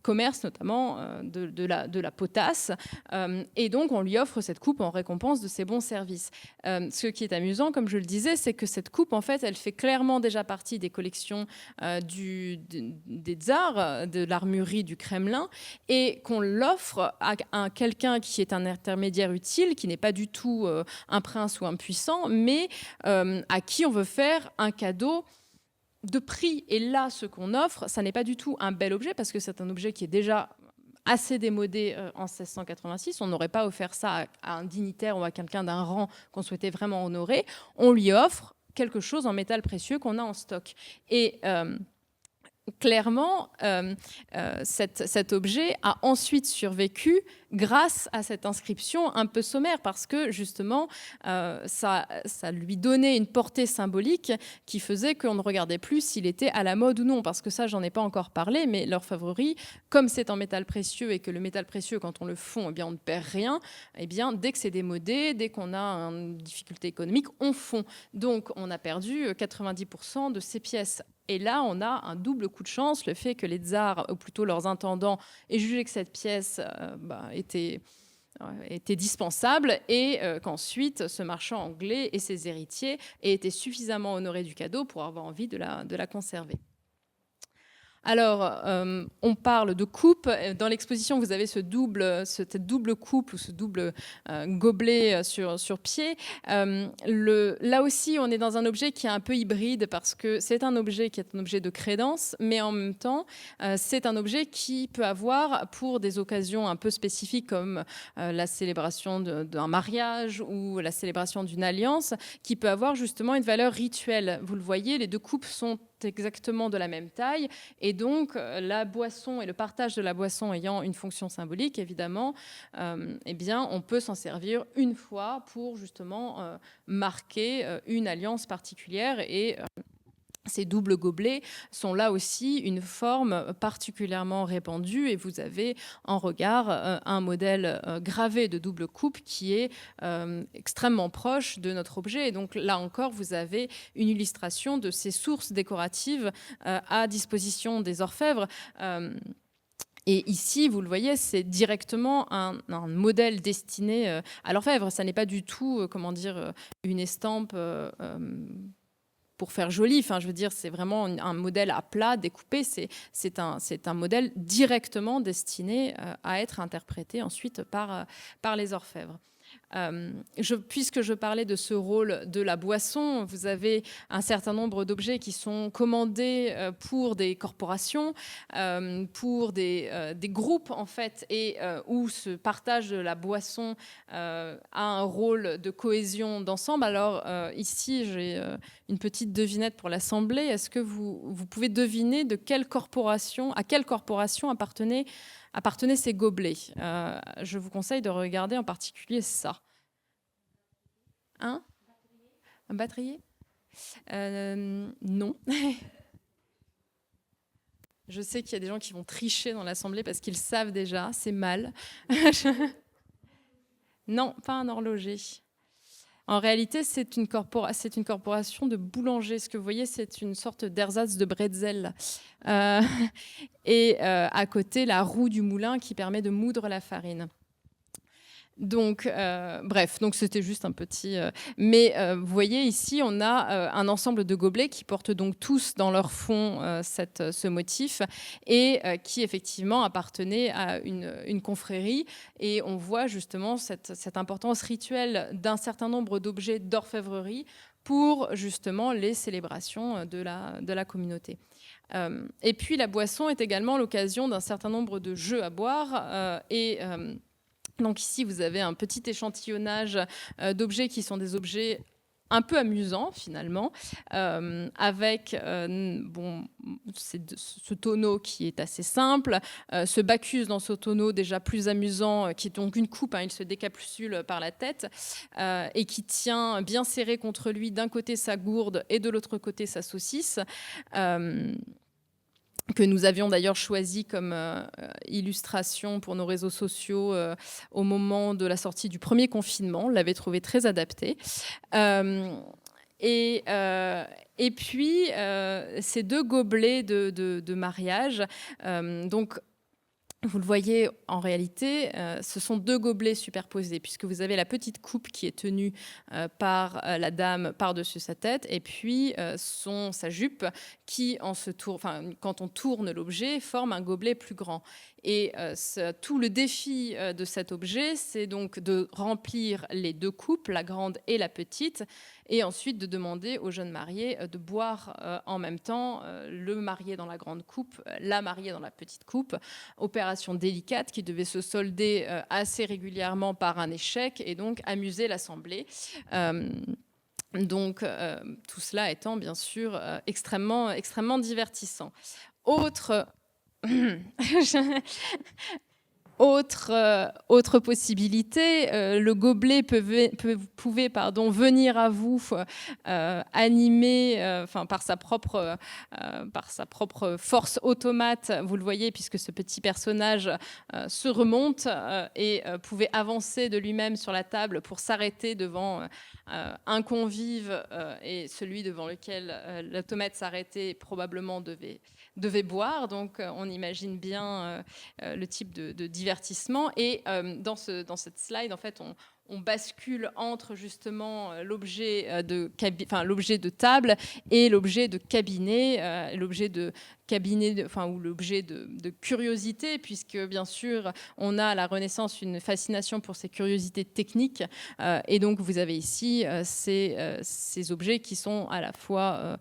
commerce notamment de la potasse, et donc on lui offre cette coupe en récompense de ses bons services. Ce qui est amusant, comme je le disais, c'est que cette coupe, en fait, elle fait clairement déjà partie des collections des tsars, de l'armurerie du Kremlin, et qu'on l'offre à quelqu'un qui est un intermédiaire utile, qui n'est pas du tout un prince ou un puissant, mais à qui on veut faire un cadeau de prix. Et là, ce qu'on offre, ça n'est pas du tout un bel objet, parce que c'est un objet qui est déjà assez démodé en 1686. On n'aurait pas offert ça à un dignitaire ou à quelqu'un d'un rang qu'on souhaitait vraiment honorer. On lui offre quelque chose en métal précieux qu'on a en stock. Et clairement, cet objet a ensuite survécu grâce à cette inscription un peu sommaire, parce que justement, ça lui donnait une portée symbolique qui faisait qu'on ne regardait plus s'il était à la mode ou non, parce que ça, j'en ai pas encore parlé, mais l'orfèvrerie, comme c'est en métal précieux, et que le métal précieux, quand on le fond, eh bien, on ne perd rien, eh bien, dès que c'est démodé, dès qu'on a une difficulté économique, on fond. Donc, on a perdu 90% de ces pièces. Et là, on a un double coup de chance, le fait que les tsars, ou plutôt leurs intendants, aient jugé que cette pièce était dispensable, et qu'ensuite, ce marchand anglais et ses héritiers aient été suffisamment honorés du cadeau pour avoir envie de la conserver. Alors, on parle de coupe. Dans l'exposition, vous avez cette double coupe ou ce double gobelet sur pied. Là aussi, on est dans un objet qui est un peu hybride, parce que c'est un objet qui est un objet de crédence, mais en même temps, c'est un objet qui peut avoir, pour des occasions un peu spécifiques comme la célébration d'un mariage ou la célébration d'une alliance, qui peut avoir justement une valeur rituelle. Vous le voyez, les deux coupes sont exactement de la même taille, et donc la boisson et le partage de la boisson ayant une fonction symbolique, évidemment, eh bien, on peut s'en servir une fois pour justement marquer une alliance particulière, et ces doubles gobelets sont là aussi une forme particulièrement répandue, et vous avez en regard un modèle gravé de double coupe qui est extrêmement proche de notre objet. Et donc là encore, vous avez une illustration de ces sources décoratives à disposition des orfèvres. Et ici, vous le voyez, c'est directement un modèle destiné à l'orfèvre. Ça n'est pas du tout, une estampe pour faire joli. Enfin, je veux dire, c'est vraiment un modèle à plat, découpé. C'est un modèle directement destiné à être interprété ensuite par les orfèvres. Puisque je parlais de ce rôle de la boisson, vous avez un certain nombre d'objets qui sont commandés pour des corporations, pour des groupes en fait, et où ce partage de la boisson a un rôle de cohésion d'ensemble. Alors ici, j'ai une petite devinette pour l'Assemblée. Est-ce que vous pouvez deviner à quelle corporation appartenaient ces gobelets? Je vous conseille de regarder en particulier ça. Un batterier? Non. Je sais qu'il y a des gens qui vont tricher dans l'Assemblée parce qu'ils savent déjà, c'est mal. Non, pas un horloger. En réalité, c'est une corporation de boulangers. Ce que vous voyez, c'est une sorte d'ersatz de bretzel. Euh, et à côté, la roue du moulin qui permet de moudre la farine. Donc, bref, donc c'était juste un petit... mais vous voyez ici, on a un ensemble de gobelets qui portent donc tous dans leur fond ce motif et qui effectivement appartenaient à une confrérie. Et on voit justement cette importance rituelle d'un certain nombre d'objets d'orfèvrerie pour justement les célébrations de la communauté. Et puis la boisson est également l'occasion d'un certain nombre de jeux à boire donc ici, vous avez un petit échantillonnage d'objets qui sont des objets un peu amusants finalement, avec ce tonneau qui est assez simple, ce Bacchus dans ce tonneau déjà plus amusant, qui est donc une coupe, il se décapsule par la tête, et qui tient bien serré contre lui d'un côté sa gourde et de l'autre côté sa saucisse. Que nous avions d'ailleurs choisi comme illustration pour nos réseaux sociaux au moment de la sortie du premier confinement. On l'avait trouvé très adapté. Et puis, ces deux gobelets de mariage, donc vous le voyez, en réalité, ce sont deux gobelets superposés, puisque vous avez la petite coupe qui est tenue par la dame par-dessus sa tête, et puis sa jupe qui, quand on tourne l'objet, forme un gobelet plus grand. Et tout le défi de cet objet, c'est donc de remplir les deux coupes, la grande et la petite, et ensuite de demander aux jeunes mariés de boire en même temps, le marié dans la grande coupe, la mariée dans la petite coupe. Opération délicate qui devait se solder assez régulièrement par un échec et donc amuser l'assemblée. Donc tout cela étant bien sûr extrêmement divertissant. Autre possibilité, le gobelet pouvait venir à vous animé par sa propre force automate, vous le voyez, puisque ce petit personnage se remonte et pouvait avancer de lui-même sur la table pour s'arrêter devant un convive et celui devant lequel l'automate s'arrêtait probablement devait boire. Donc on imagine bien le type de divertissement. Et dans cette slide, en fait, on bascule entre justement l'objet de table et l'objet de cabinet, l'objet de cabinet, ou l'objet de curiosité, puisque bien sûr, on a à la Renaissance une fascination pour ces curiosités techniques. Et donc, vous avez ici ces objets qui sont à la fois,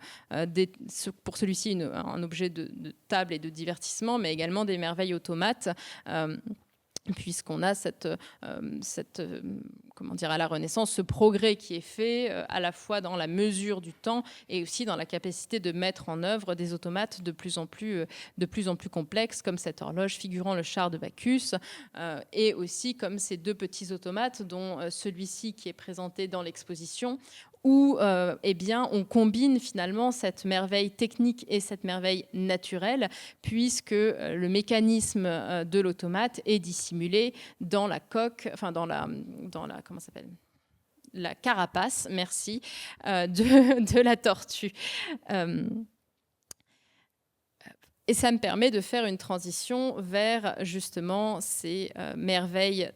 pour celui-ci, un objet de table et de divertissement, mais également des merveilles automates. Puisqu'on a à la Renaissance, ce progrès qui est fait à la fois dans la mesure du temps et aussi dans la capacité de mettre en œuvre des automates de plus en plus complexes, comme cette horloge figurant le char de Bacchus, et aussi comme ces deux petits automates, dont celui-ci qui est présenté dans l'exposition, où on combine finalement cette merveille technique et cette merveille naturelle, puisque le mécanisme de l'automate est dissimulé dans la coque, la carapace, merci, de la tortue. Et ça me permet de faire une transition vers justement ces merveilles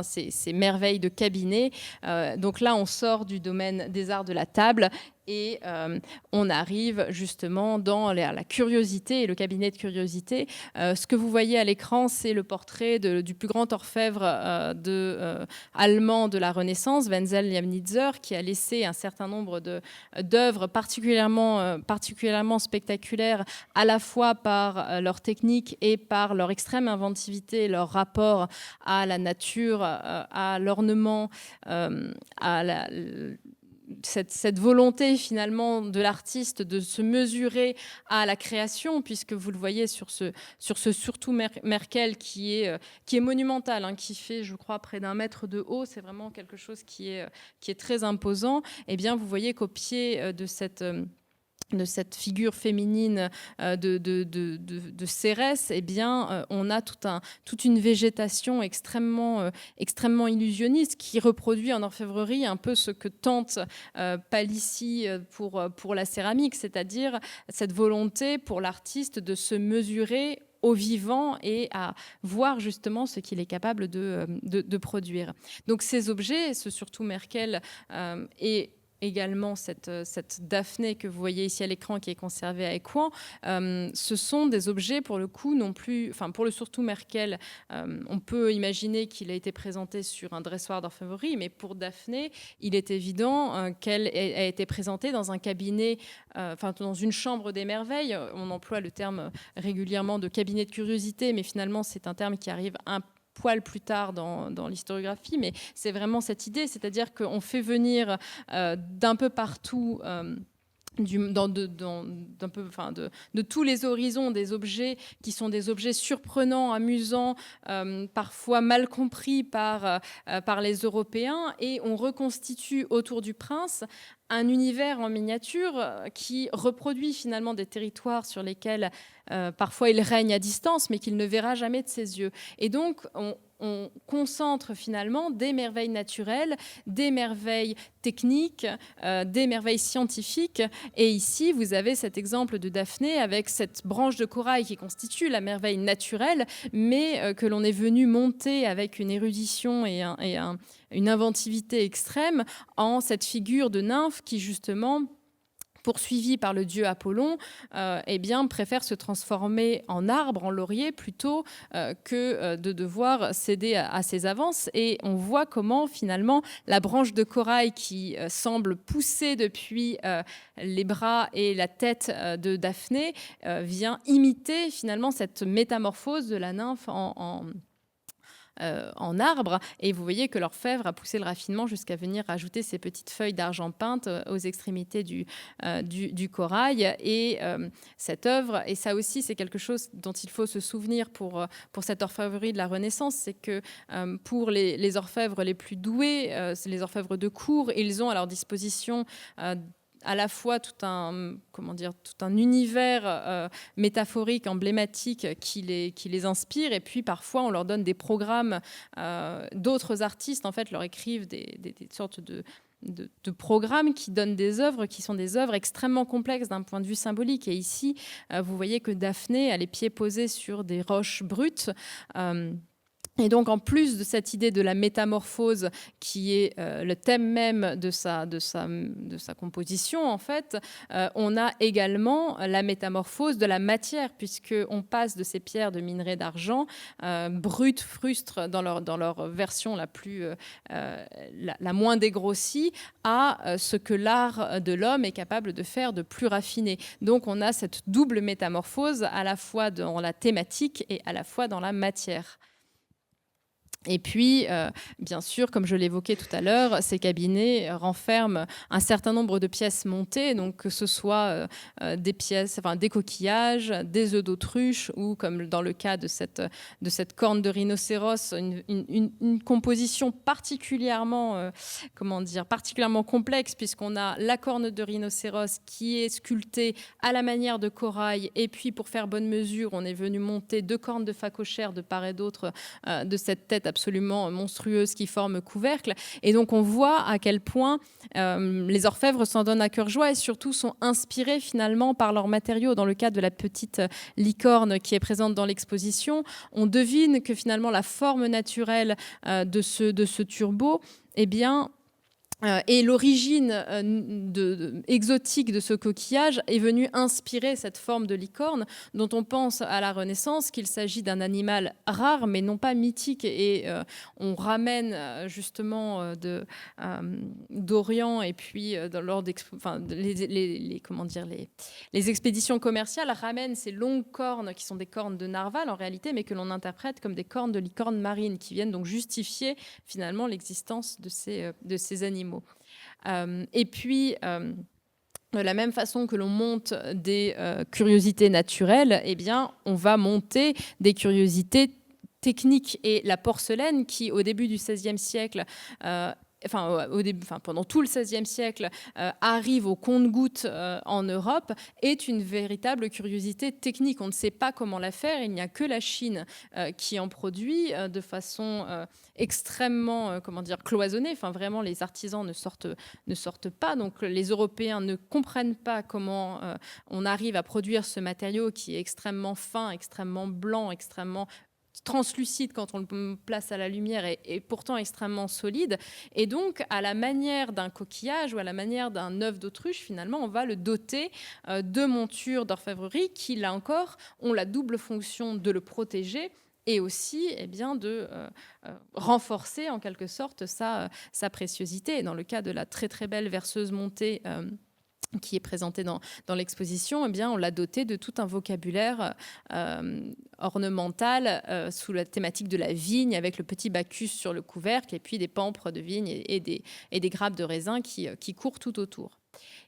ces merveilles de cabinet. Donc là, on sort du domaine des arts de la table et on arrive justement dans la curiosité et le cabinet de curiosité. Ce que vous voyez à l'écran, c'est le portrait du plus grand orfèvre allemand de la Renaissance, Wenzel Liebnitzer, qui a laissé un certain nombre d'œuvres particulièrement spectaculaires, à la fois par leur technique et par leur extrême inventivité, leur rapport à la nature, à l'ornement, à cette volonté finalement de l'artiste de se mesurer à la création, puisque vous le voyez sur ce surtout Merkel qui est monumental, qui fait, je crois, près d'1 mètre de haut. C'est vraiment quelque chose qui est très imposant. Eh bien, vous voyez qu'au pied de cette de cette figure féminine de Cérès, eh bien, on a toute une végétation extrêmement illusionniste qui reproduit en orfèvrerie un peu ce que tente Palissy pour la céramique, c'est-à-dire cette volonté pour l'artiste de se mesurer au vivant et à voir justement ce qu'il est capable de produire. Donc ces objets, ce surtout Merkel et également cette Daphné que vous voyez ici à l'écran qui est conservée à Écouen, ce sont des objets pour le coup non plus, enfin pour le surtout Merkel, on peut imaginer qu'il a été présenté sur un dressoir d'orfèvrerie, mais pour Daphné, il est évident qu'elle a été présentée dans un cabinet, enfin dans une chambre des merveilles. On emploie le terme régulièrement de cabinet de curiosité, mais finalement c'est un terme qui arrive un poil plus tard dans l'historiographie, mais c'est vraiment cette idée, c'est-à-dire qu'on fait venir d'un peu partout de tous les horizons des objets qui sont des objets surprenants, amusants, parfois mal compris par les Européens, et on reconstitue autour du prince un univers en miniature qui reproduit finalement des territoires sur lesquels parfois il règne à distance, mais qu'il ne verra jamais de ses yeux. Et donc, on concentre finalement des merveilles naturelles, des merveilles techniques, des merveilles scientifiques. Et ici, vous avez cet exemple de Daphné avec cette branche de corail qui constitue la merveille naturelle, mais que l'on est venu monter avec une érudition et une inventivité extrême en cette figure de nymphe qui, justement, poursuivi par le dieu Apollon, eh bien, préfère se transformer en arbre, en laurier, plutôt que de devoir céder à ses avances. Et on voit comment, finalement, la branche de corail qui semble pousser depuis les bras et la tête de Daphné vient imiter, finalement, cette métamorphose de la nymphe en arbre, et vous voyez que l'orfèvre a poussé le raffinement jusqu'à venir rajouter ces petites feuilles d'argent peintes aux extrémités du corail. Et cette œuvre, et ça aussi c'est quelque chose dont il faut se souvenir pour cette orfèvrerie de la Renaissance, c'est que pour les orfèvres les plus doués, les orfèvres de cour, ils ont à leur disposition à la fois tout un univers métaphorique, emblématique qui les inspire, et puis parfois on leur donne des programmes, d'autres artistes en fait leur écrivent des sortes de programmes qui donnent des œuvres qui sont des œuvres extrêmement complexes d'un point de vue symbolique. Et ici, vous voyez que Daphné a les pieds posés sur des roches brutes. Et donc, en plus de cette idée de la métamorphose qui est le thème même de sa composition, en fait, on a également la métamorphose de la matière, puisqu'on passe de ces pierres de minerai d'argent, brutes, frustres, dans leur version la moins dégrossie, à ce que l'art de l'homme est capable de faire de plus raffiné. Donc, on a cette double métamorphose, à la fois dans la thématique et à la fois dans la matière. Et puis, bien sûr, comme je l'évoquais tout à l'heure, ces cabinets renferment un certain nombre de pièces montées, donc que ce soit des coquillages, des œufs d'autruche, ou comme dans le cas de cette corne de rhinocéros, une composition particulièrement complexe, puisqu'on a la corne de rhinocéros qui est sculptée à la manière de corail, et puis pour faire bonne mesure, on est venu monter 2 cornes de phacochère de part et d'autre de cette tête absolument monstrueuse qui forme couvercle. Et donc on voit à quel point les orfèvres s'en donnent à cœur joie et surtout sont inspirés finalement par leurs matériaux. Dans le cas de la petite licorne qui est présente dans l'exposition, on devine que finalement la forme naturelle de ce turbo, eh bien, et l'origine exotique de ce coquillage est venue inspirer cette forme de licorne dont on pense à la Renaissance qu'il s'agit d'un animal rare mais non pas mythique. Et on ramène justement d'Orient, et puis lors les expéditions commerciales ramènent ces longues cornes qui sont des cornes de narval en réalité, mais que l'on interprète comme des cornes de licorne marine qui viennent donc justifier finalement l'existence de ces animaux. Et puis, de la même façon que l'on monte des curiosités naturelles, eh bien, on va monter des curiosités techniques. Et la porcelaine, qui au début du XVIe siècle pendant tout le XVIe siècle, arrive au compte-gouttes en Europe, est une véritable curiosité technique. On ne sait pas comment la faire. Il n'y a que la Chine qui en produit de façon extrêmement cloisonnée. Enfin, vraiment, les artisans ne sortent pas. Donc, les Européens ne comprennent pas comment on arrive à produire ce matériau qui est extrêmement fin, extrêmement blanc, extrêmement translucide quand on le place à la lumière et pourtant extrêmement solide. Et donc, à la manière d'un coquillage ou à la manière d'un œuf d'autruche, finalement, on va le doter de montures d'orfèvrerie qui, là encore, ont la double fonction de le protéger et aussi de renforcer en quelque sorte sa préciosité. Et dans le cas de la très très belle verseuse montée qui est présentée dans l'exposition, on l'a dotée de tout un vocabulaire ornemental sous la thématique de la vigne, avec le petit Bacchus sur le couvercle et puis des pampres de vigne et des grappes de raisin qui courent tout autour.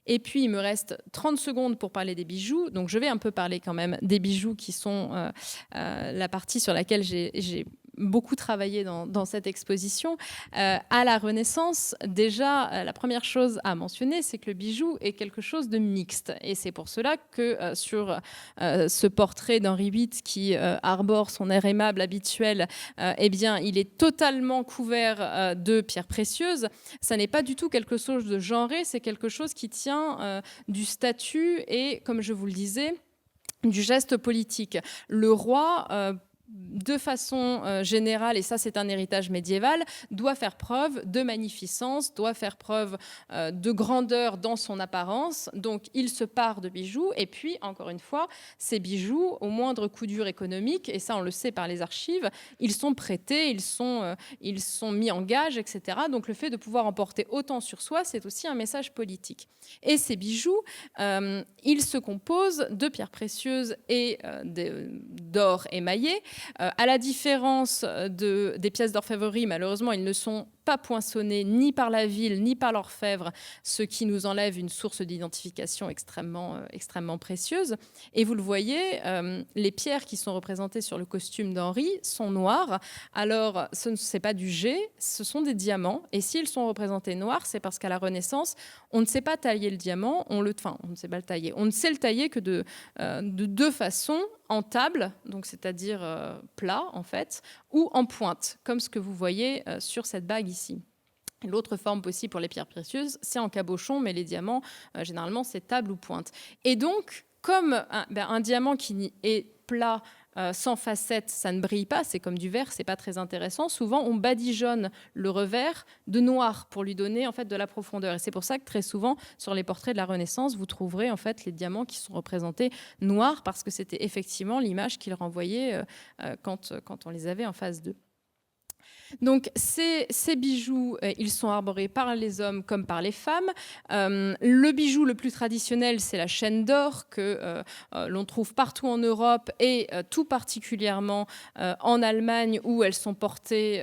Et puis, il me reste 30 secondes pour parler des bijoux. Donc, je vais un peu parler quand même des bijoux qui sont la partie sur laquelle j'ai beaucoup travaillé dans cette exposition. À la Renaissance, déjà, la première chose à mentionner, c'est que le bijou est quelque chose de mixte. Et c'est pour cela que sur ce portrait d'Henri VIII qui arbore son air aimable habituel, il est totalement couvert de pierres précieuses. Ça n'est pas du tout quelque chose de genré, c'est quelque chose qui tient du statut et, comme je vous le disais, du geste politique. Le roi de façon générale, et ça c'est un héritage médiéval, doit faire preuve de magnificence, doit faire preuve de grandeur dans son apparence. Donc il se pare de bijoux et puis, encore une fois, ces bijoux, au moindre coup dur économique, et ça on le sait par les archives, ils sont prêtés, ils sont mis en gage, etc. Donc le fait de pouvoir en porter autant sur soi, c'est aussi un message politique. Et ces bijoux, ils se composent de pierres précieuses et d'or émaillé. À la différence des pièces d'orfèvrerie, malheureusement, ils ne sont pas poinçonnés ni par la ville ni par l'orfèvre, ce qui nous enlève une source d'identification extrêmement précieuse. Et vous le voyez, les pierres qui sont représentées sur le costume d'Henri sont noires. Alors, ce n'est pas du jet, ce sont des diamants. Et s'ils sont représentés noirs, c'est parce qu'à la Renaissance, on ne sait pas tailler le diamant, on ne sait pas le tailler. On ne sait le tailler que de deux façons, en table, donc c'est-à-dire plat en fait, ou en pointe, comme ce que vous voyez sur cette bague ici. L'autre forme possible pour les pierres précieuses, c'est en cabochon, mais les diamants, généralement, c'est table ou pointe. Et donc, comme un diamant qui est plat, sans facettes, ça ne brille pas, c'est comme du verre, c'est pas très intéressant. Souvent, on badigeonne le revers de noir pour lui donner en fait de la profondeur. Et c'est pour ça que très souvent, sur les portraits de la Renaissance, vous trouverez en fait les diamants qui sont représentés noirs parce que c'était effectivement l'image qu'ils renvoyaient quand on les avait en face d'eux. Donc ces bijoux, ils sont arborés par les hommes comme par les femmes. Le bijou le plus traditionnel, c'est la chaîne d'or que l'on trouve partout en Europe et tout particulièrement en Allemagne où elles sont portées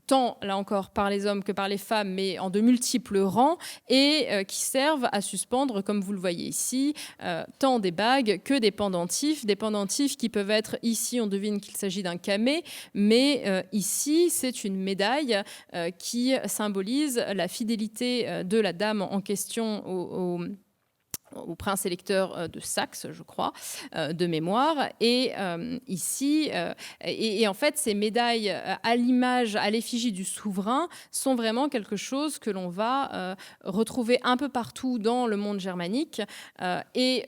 tant, là encore, par les hommes que par les femmes, mais en de multiples rangs, et qui servent à suspendre, comme vous le voyez ici, tant des bagues que des pendentifs qui peuvent être, ici, on devine qu'il s'agit d'un camée, mais ici, c'est une médaille qui symbolise la fidélité de la dame en question au prince électeur de Saxe, je crois, de mémoire. Et ici, et en fait, ces médailles à l'image, à l'effigie du souverain, sont vraiment quelque chose que l'on va retrouver un peu partout dans le monde germanique et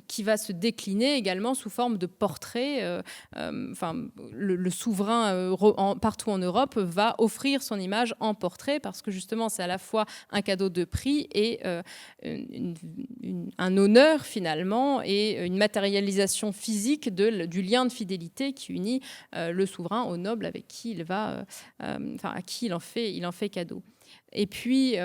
qui va se décliner également sous forme de portraits. Le souverain partout en Europe va offrir son image en portrait parce que justement, c'est à la fois un cadeau de prix et un honneur finalement et une matérialisation physique du lien de fidélité qui unit le souverain au noble avec qui à qui il en fait cadeau. Et puis,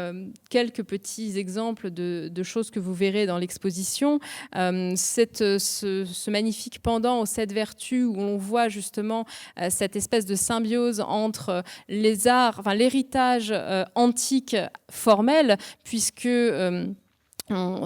quelques petits exemples de choses que vous verrez dans l'exposition. Ce magnifique pendant aux 7 vertus où on voit justement cette espèce de symbiose entre les arts, l'héritage antique formel, puisque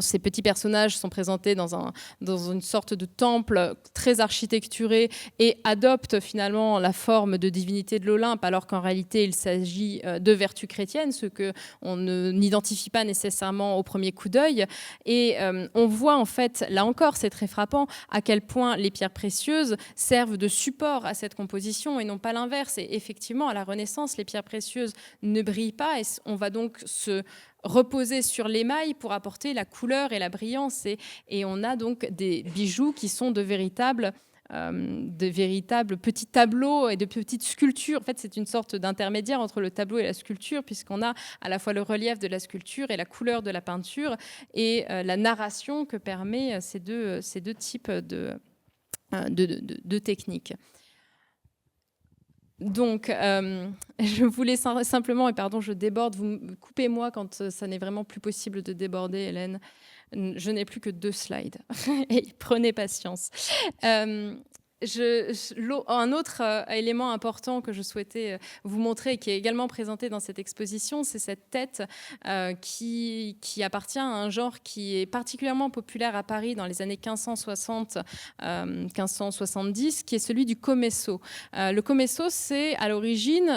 Ces petits personnages sont présentés dans une sorte de temple très architecturé et adoptent finalement la forme de divinité de l'Olympe, alors qu'en réalité il s'agit de vertus chrétiennes, ce qu'on n'identifie pas nécessairement au premier coup d'œil. Et on voit en fait, là encore c'est très frappant, à quel point les pierres précieuses servent de support à cette composition et non pas l'inverse. Et effectivement, à la Renaissance, les pierres précieuses ne brillent pas et on va donc se reposer sur l'émail pour apporter la couleur et la brillance. Et on a donc des bijoux qui sont de véritables petits tableaux et de petites sculptures. En fait, c'est une sorte d'intermédiaire entre le tableau et la sculpture, puisqu'on a à la fois le relief de la sculpture et la couleur de la peinture et la narration que permet ces deux types de techniques. Donc, je voulais simplement, et pardon, je déborde, vous coupez-moi quand ça n'est vraiment plus possible de déborder, Hélène. Je n'ai plus que 2 slides. Et prenez patience. Un autre élément important que je souhaitais vous montrer et qui est également présenté dans cette exposition, c'est cette tête qui appartient à un genre qui est particulièrement populaire à Paris dans les années 1560-1570, qui est celui du comesso. Le comesso, c'est à l'origine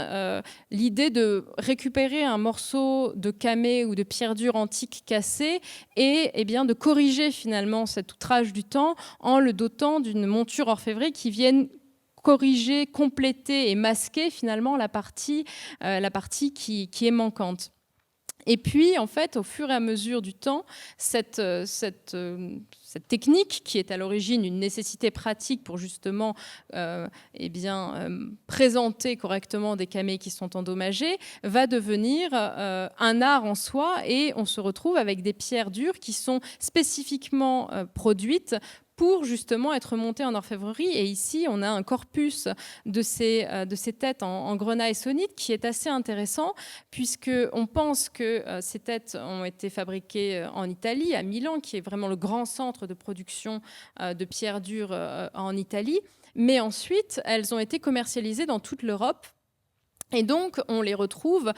l'idée de récupérer un morceau de camée ou de pierre dure antique cassé et bien, de corriger finalement cet outrage du temps en le dotant d'une monture orfévrée qui viennent corriger, compléter et masquer finalement la partie qui est manquante. Et puis, en fait, au fur et à mesure du temps, cette technique, qui est à l'origine une nécessité pratique pour justement présenter correctement des camées qui sont endommagées, va devenir un art en soi, et on se retrouve avec des pierres dures qui sont spécifiquement produites pour justement être montées en orfèvrerie. Et ici, on a un corpus de ces têtes en grenat essonite qui est assez intéressant, puisqu'on pense que ces têtes ont été fabriquées en Italie, à Milan, qui est vraiment le grand centre de production de pierres dures en Italie. Mais ensuite, elles ont été commercialisées dans toute l'Europe. Et donc, on les retrouve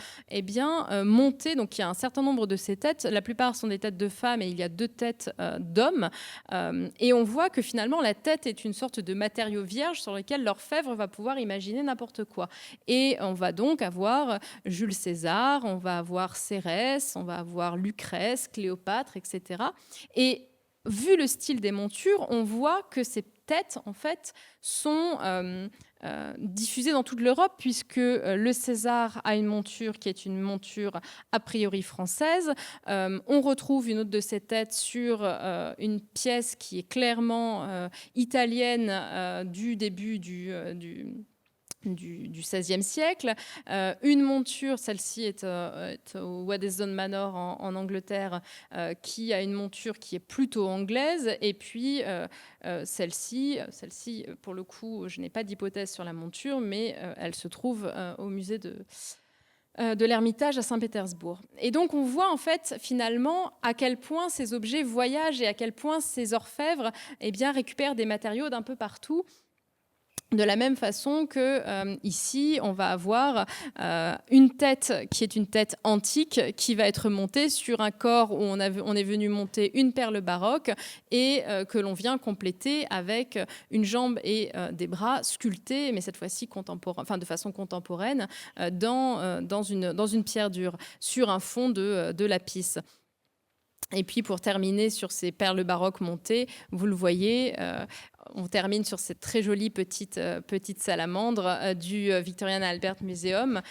montées. Donc, il y a un certain nombre de ces têtes. La plupart sont des têtes de femmes et il y a 2 têtes d'hommes. Et on voit que finalement, la tête est une sorte de matériau vierge sur lequel l'orfèvre va pouvoir imaginer n'importe quoi. Et on va donc avoir Jules César, on va avoir Cérès, on va avoir Lucrèce, Cléopâtre, etc. Et vu le style des montures, on voit que ces têtes, en fait, sont diffusées dans toute l'Europe, puisque le César a une monture qui est une monture a priori française. On retrouve une autre de ces têtes sur une pièce qui est clairement italienne du début du XVIe siècle. Une monture, celle-ci est au Waddesdon Manor en Angleterre, qui a une monture qui est plutôt anglaise. Et puis celle-ci, pour le coup, je n'ai pas d'hypothèse sur la monture, mais elle se trouve au musée de l'Ermitage à Saint-Pétersbourg. Et donc on voit en fait finalement à quel point ces objets voyagent et à quel point ces orfèvres récupèrent des matériaux d'un peu partout. De la même façon que ici, on va avoir une tête qui est une tête antique qui va être montée sur un corps où on est venu monter une perle baroque et que l'on vient compléter avec une jambe et des bras sculptés, mais cette fois-ci de façon contemporaine, dans une pierre dure, sur un fond de lapis. Et puis pour terminer sur ces perles baroques montées, vous le voyez, on termine sur cette très jolie petite salamandre du Victorian Albert Museum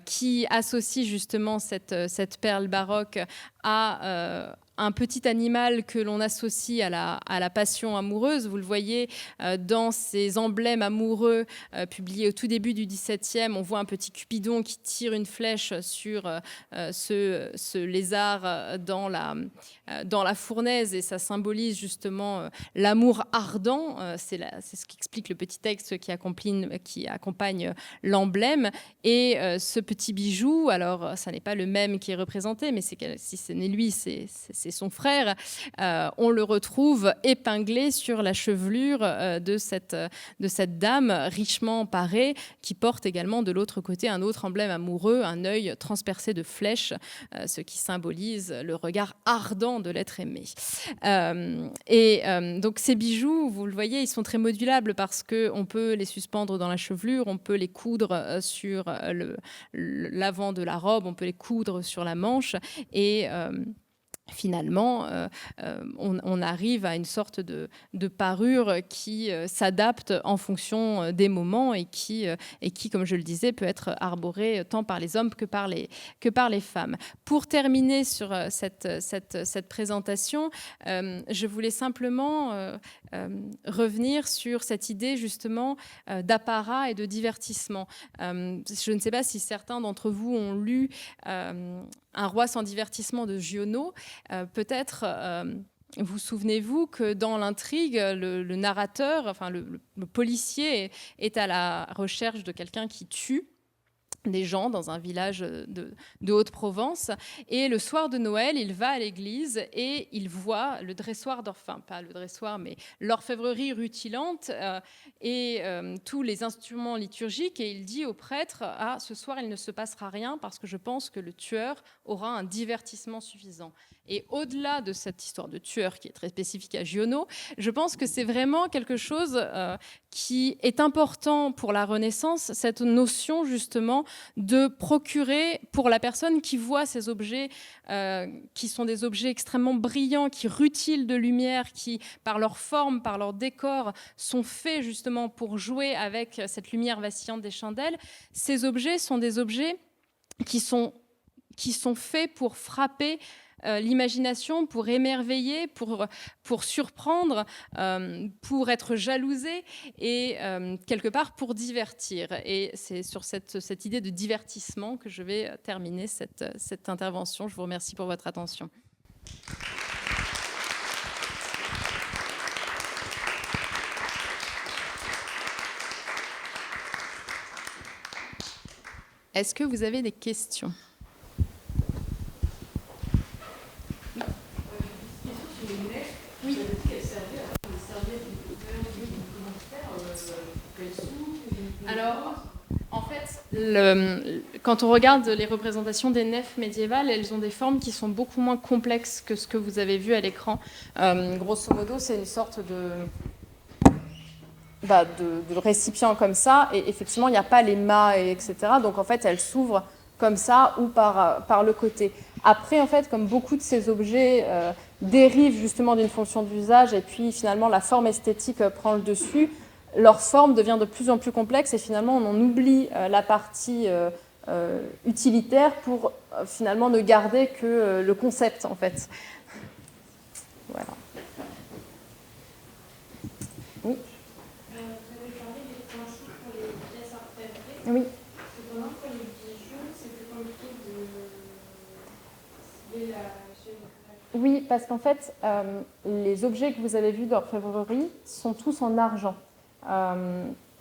qui associe justement cette perle baroque à un petit animal que l'on associe à la passion amoureuse. Vous le voyez dans ces emblèmes amoureux publiés au tout début du XVIIe. On voit un petit Cupidon qui tire une flèche sur ce lézard dans la fournaise, et ça symbolise justement l'amour ardent. C'est ce qu'explique le petit texte qui accompagne l'emblème. Et ce petit bijou, alors ça n'est pas le même qui est représenté, mais si ce n'est lui, c'est c'est son frère, on le retrouve épinglé sur la chevelure de cette dame richement parée qui porte également de l'autre côté un autre emblème amoureux, un œil transpercé de flèches, ce qui symbolise le regard ardent de l'être aimé. Donc ces bijoux, vous le voyez, ils sont très modulables parce qu'on peut les suspendre dans la chevelure, on peut les coudre sur l'avant de la robe, on peut les coudre sur la manche et finalement, on arrive à une sorte de parure qui s'adapte en fonction des moments et qui, comme je le disais, peut être arborée tant par les hommes que par les femmes. Pour terminer sur cette présentation, je voulais simplement revenir sur cette idée justement d'apparat et de divertissement. Je ne sais pas si certains d'entre vous ont lu Un roi sans divertissement de Giono. Peut-être vous souvenez-vous que dans l'intrigue, le narrateur, enfin le policier est à la recherche de quelqu'un qui tue des gens dans un village de Haute-Provence. Et le soir de Noël, il va à l'église et il voit le dressoir enfin pas le dressoir, mais l'orfèvrerie rutilante et tous les instruments liturgiques. Et il dit au prêtre, ce soir, il ne se passera rien parce que je pense que le tueur aura un divertissement suffisant. Et au-delà de cette histoire de tueur qui est très spécifique à Giono, je pense que c'est vraiment quelque chose qui est important pour la Renaissance, cette notion justement de procurer pour la personne qui voit ces objets, qui sont des objets extrêmement brillants, qui rutilent de lumière, qui par leur forme, par leur décor, sont faits justement pour jouer avec cette lumière vacillante des chandelles. Ces objets sont des objets qui sont faits pour frapper l'imagination, pour émerveiller, pour surprendre, pour être jalousé et quelque part pour divertir. Et c'est sur cette idée de divertissement que je vais terminer cette intervention. Je vous remercie pour votre attention. Est-ce que vous avez des questions ? Oui. Alors, en fait, quand on regarde les représentations des nefs médiévales, elles ont des formes qui sont beaucoup moins complexes que ce que vous avez vu à l'écran. Grosso modo, c'est une sorte de récipient comme ça, et effectivement, il n'y a pas les mâts, etc. Donc, en fait, elles s'ouvrent comme ça ou par le côté. Après, en fait, comme beaucoup de ces objets dérivent justement d'une fonction d'usage et puis finalement la forme esthétique prend le dessus, leur forme devient de plus en plus complexe et finalement on en oublie la partie utilitaire pour finalement ne garder que le concept en fait. Voilà. Oui. Vous avez parlé des principes pour les pièces orfèvres. Oui. Cependant, pour les bijoux, c'est plus compliqué de cibler la géométrie. Oui, parce qu'en fait, les objets que vous avez vus d'orfèvrerie sont tous en argent,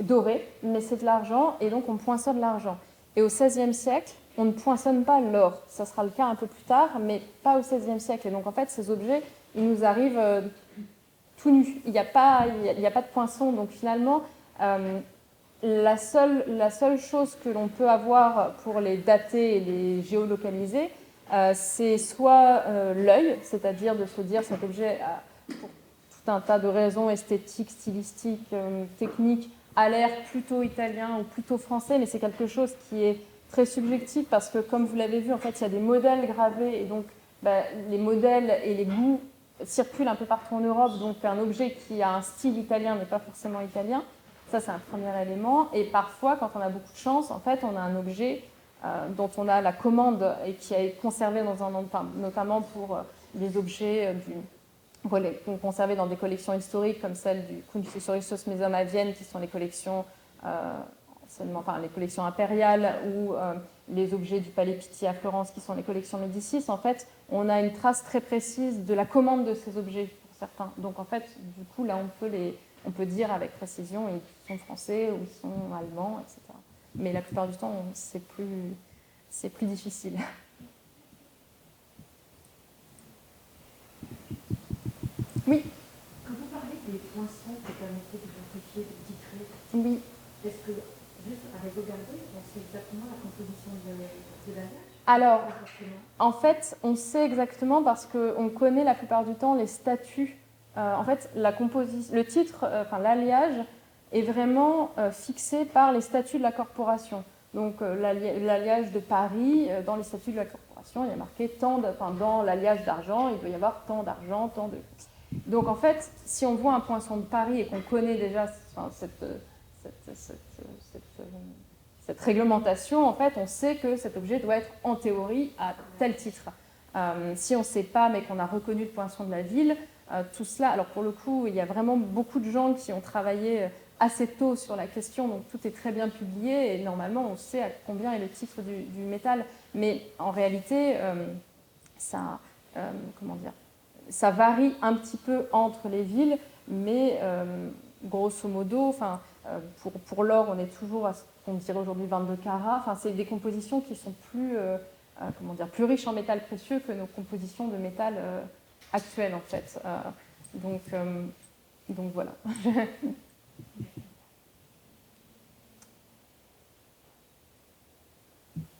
doré, mais c'est de l'argent, et donc on poinçonne l'argent. Et au XVIe siècle, on ne poinçonne pas l'or. Ça sera le cas un peu plus tard, mais pas au XVIe siècle. Et donc en fait, ces objets, ils nous arrivent tout nus. Il n'y a pas de poinçon. Donc finalement, la seule chose que l'on peut avoir pour les dater et les géolocaliser, c'est soit l'œil, c'est-à-dire de se dire cet objet, pour tout un tas de raisons esthétiques, stylistiques, techniques, a l'air plutôt italien ou plutôt français, mais c'est quelque chose qui est très subjectif parce que, comme vous l'avez vu, en fait, il y a des modèles gravés et donc les modèles et les goûts circulent un peu partout en Europe, donc un objet qui a un style italien n'est pas forcément italien. Ça, c'est un premier élément. Et parfois, quand on a beaucoup de chance, en fait, on a un objet dont on a la commande et qui a été conservé dans un endroit, notamment pour les objets conservés dans des collections historiques comme celle du Kunsthistorisches Museum à Vienne, qui sont les collections les collections impériales, ou les objets du Palais Pitti à Florence, qui sont les collections Médicis. En fait, on a une trace très précise de la commande de ces objets pour certains. Donc, en fait, du coup, là, on peut dire avec précision ils sont français ou ils sont allemands, etc. Mais la plupart du temps, c'est plus difficile. poinçons qui permettaient d'identifier, de titrer. Oui. Est-ce que, juste avec regarder, on sait exactement la composition de l'alliage? Alors, en fait, on sait exactement parce qu'on connaît la plupart du temps les statuts. En fait, le titre, l'alliage est vraiment fixé par les statuts de la corporation. Donc, l'alliage de Paris, dans les statuts de la corporation, il y a marqué dans l'alliage d'argent, il doit y avoir tant d'argent, tant de... Donc, en fait, si on voit un poinçon de Paris et qu'on connaît déjà cette réglementation, en fait, on sait que cet objet doit être en théorie à tel titre. Si on ne sait pas, mais qu'on a reconnu le poinçon de la ville, tout cela, alors pour le coup, il y a vraiment beaucoup de gens qui ont travaillé assez tôt sur la question, donc tout est très bien publié et normalement on sait à combien est le titre du métal. Mais en réalité, ça varie un petit peu entre les villes, mais grosso modo, pour l'or, on est toujours à ce qu'on dirait aujourd'hui 22 carats. C'est des compositions qui sont plus riches en métal précieux que nos compositions de métal actuelles, en fait. Donc voilà.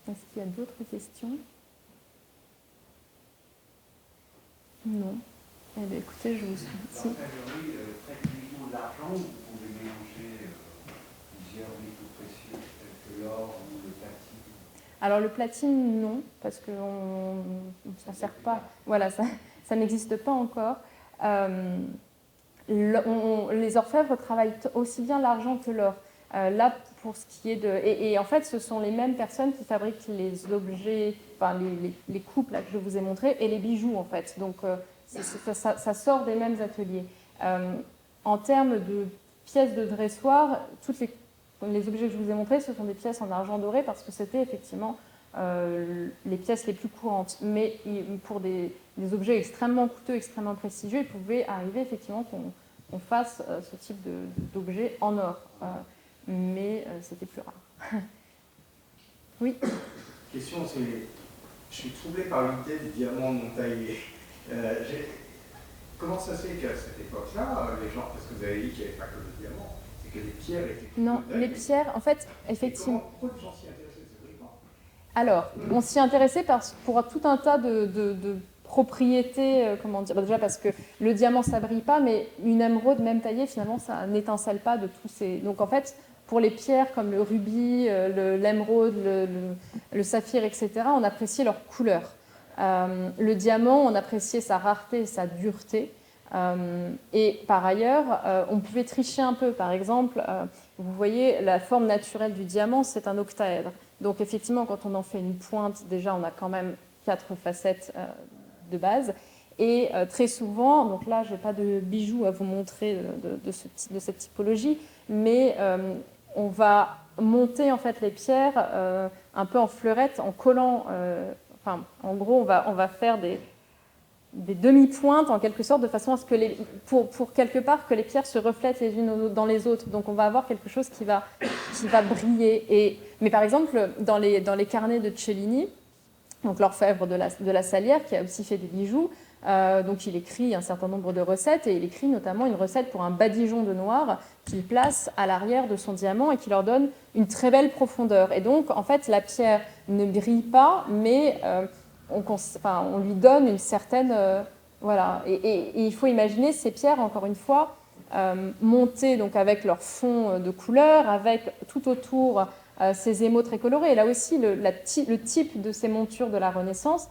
Est-ce qu'il y a d'autres questions? Non. Eh bien, écoutez, je vous suis. Dans la théorie, très typiquement l'argent, vous pouvez mélanger plusieurs métaux précieux tels que l'or ou le platine. Alors le platine, non, parce qu'on ne s'en sert pas. Voilà, ça n'existe pas encore. Les orfèvres travaillent aussi bien l'argent que l'or. Là, pour ce qui est de... Et en fait, ce sont les mêmes personnes qui fabriquent les objets, les coupes là, que je vous ai montrées, et les bijoux, en fait. Donc, ça sort des mêmes ateliers. En termes de pièces de dressoir, les objets que je vous ai montrés, ce sont des pièces en argent doré, parce que c'était effectivement les pièces les plus courantes. Mais pour des objets extrêmement coûteux, extrêmement prestigieux, il pouvait arriver effectivement qu'on fasse ce type d'objet en or. Mais c'était plus rare. Oui. Question, c'est, je suis troublé par l'idée du diamant non taillé. Comment ça se fait qu'à cette époque-là, les gens, parce que vous avez dit qu'il n'y avait pas que le diamant, c'est que les pierres étaient... Non, les pierres, en fait, effectivement... Pourquoi les gens s'y intéressaient historiquement? Alors, on s'y intéressait pour tout un tas de propriétés, déjà parce que le diamant, ça brille pas, mais une émeraude, même taillée, finalement, ça n'étincelle pas de tous ces... Donc, en fait, pour les pierres comme le rubis, l'émeraude, le saphir, etc., on appréciait leur couleur. Le diamant, on appréciait sa rareté et sa dureté. Et par ailleurs, on pouvait tricher un peu. Par exemple, vous voyez, la forme naturelle du diamant, c'est un octaèdre. Donc effectivement, quand on en fait une pointe, déjà, on a quand même 4 facettes de base. Et très souvent, donc là, je n'ai pas de bijoux à vous montrer de cette typologie, mais on va monter en fait les pierres un peu en fleurette, en collant... en gros, on va faire des demi-pointes en quelque sorte, de façon à ce que pour quelque part que les pierres se reflètent les unes dans les autres. Donc on va avoir quelque chose qui va briller. Mais par exemple, dans les carnets de Cellini, donc l'orfèvre de la Salière, qui a aussi fait des bijoux, donc il écrit un certain nombre de recettes, et il écrit notamment une recette pour un badigeon de noir qu'il place à l'arrière de son diamant et qui leur donne une très belle profondeur. Et donc, en fait, la pierre ne brille pas, mais on lui donne une certaine... voilà. Et il faut imaginer ces pierres, encore une fois, montées donc, avec leur fond de couleur, avec tout autour ces émaux très colorés. Et là aussi, le type de ces montures de la Renaissance,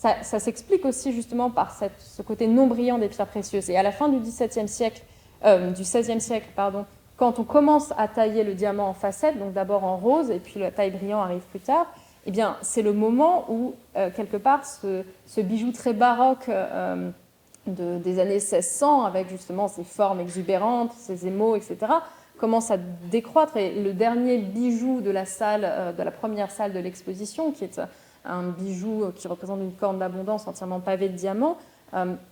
ça s'explique aussi justement par ce côté non brillant des pierres précieuses. Et à la fin du XVIe siècle, quand on commence à tailler le diamant en facettes, donc d'abord en rose, et puis le taille brillant arrive plus tard, eh bien, c'est le moment où, quelque part, ce bijou très baroque des années 1600, avec justement ces formes exubérantes, ces émaux, etc., commence à décroître. Et le dernier bijou de la première salle de l'exposition, qui est un bijou qui représente une corne d'abondance entièrement pavée de diamants,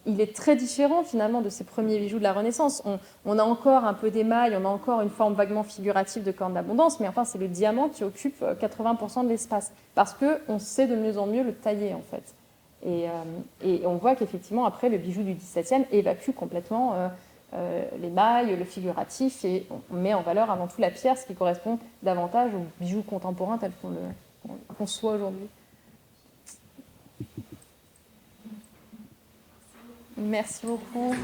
il est très différent finalement de ces premiers bijoux de la Renaissance. On a encore un peu d'émail, on a encore une forme vaguement figurative de corne d'abondance, mais enfin c'est le diamant qui occupe 80% de l'espace, parce qu'on sait de mieux en mieux le tailler en fait. Et on voit qu'effectivement après le bijou du XVIIe évacue complètement l'émail, le figuratif, et on met en valeur avant tout la pierre, ce qui correspond davantage aux bijoux contemporains tels qu'on le conçoit aujourd'hui. Merci beaucoup.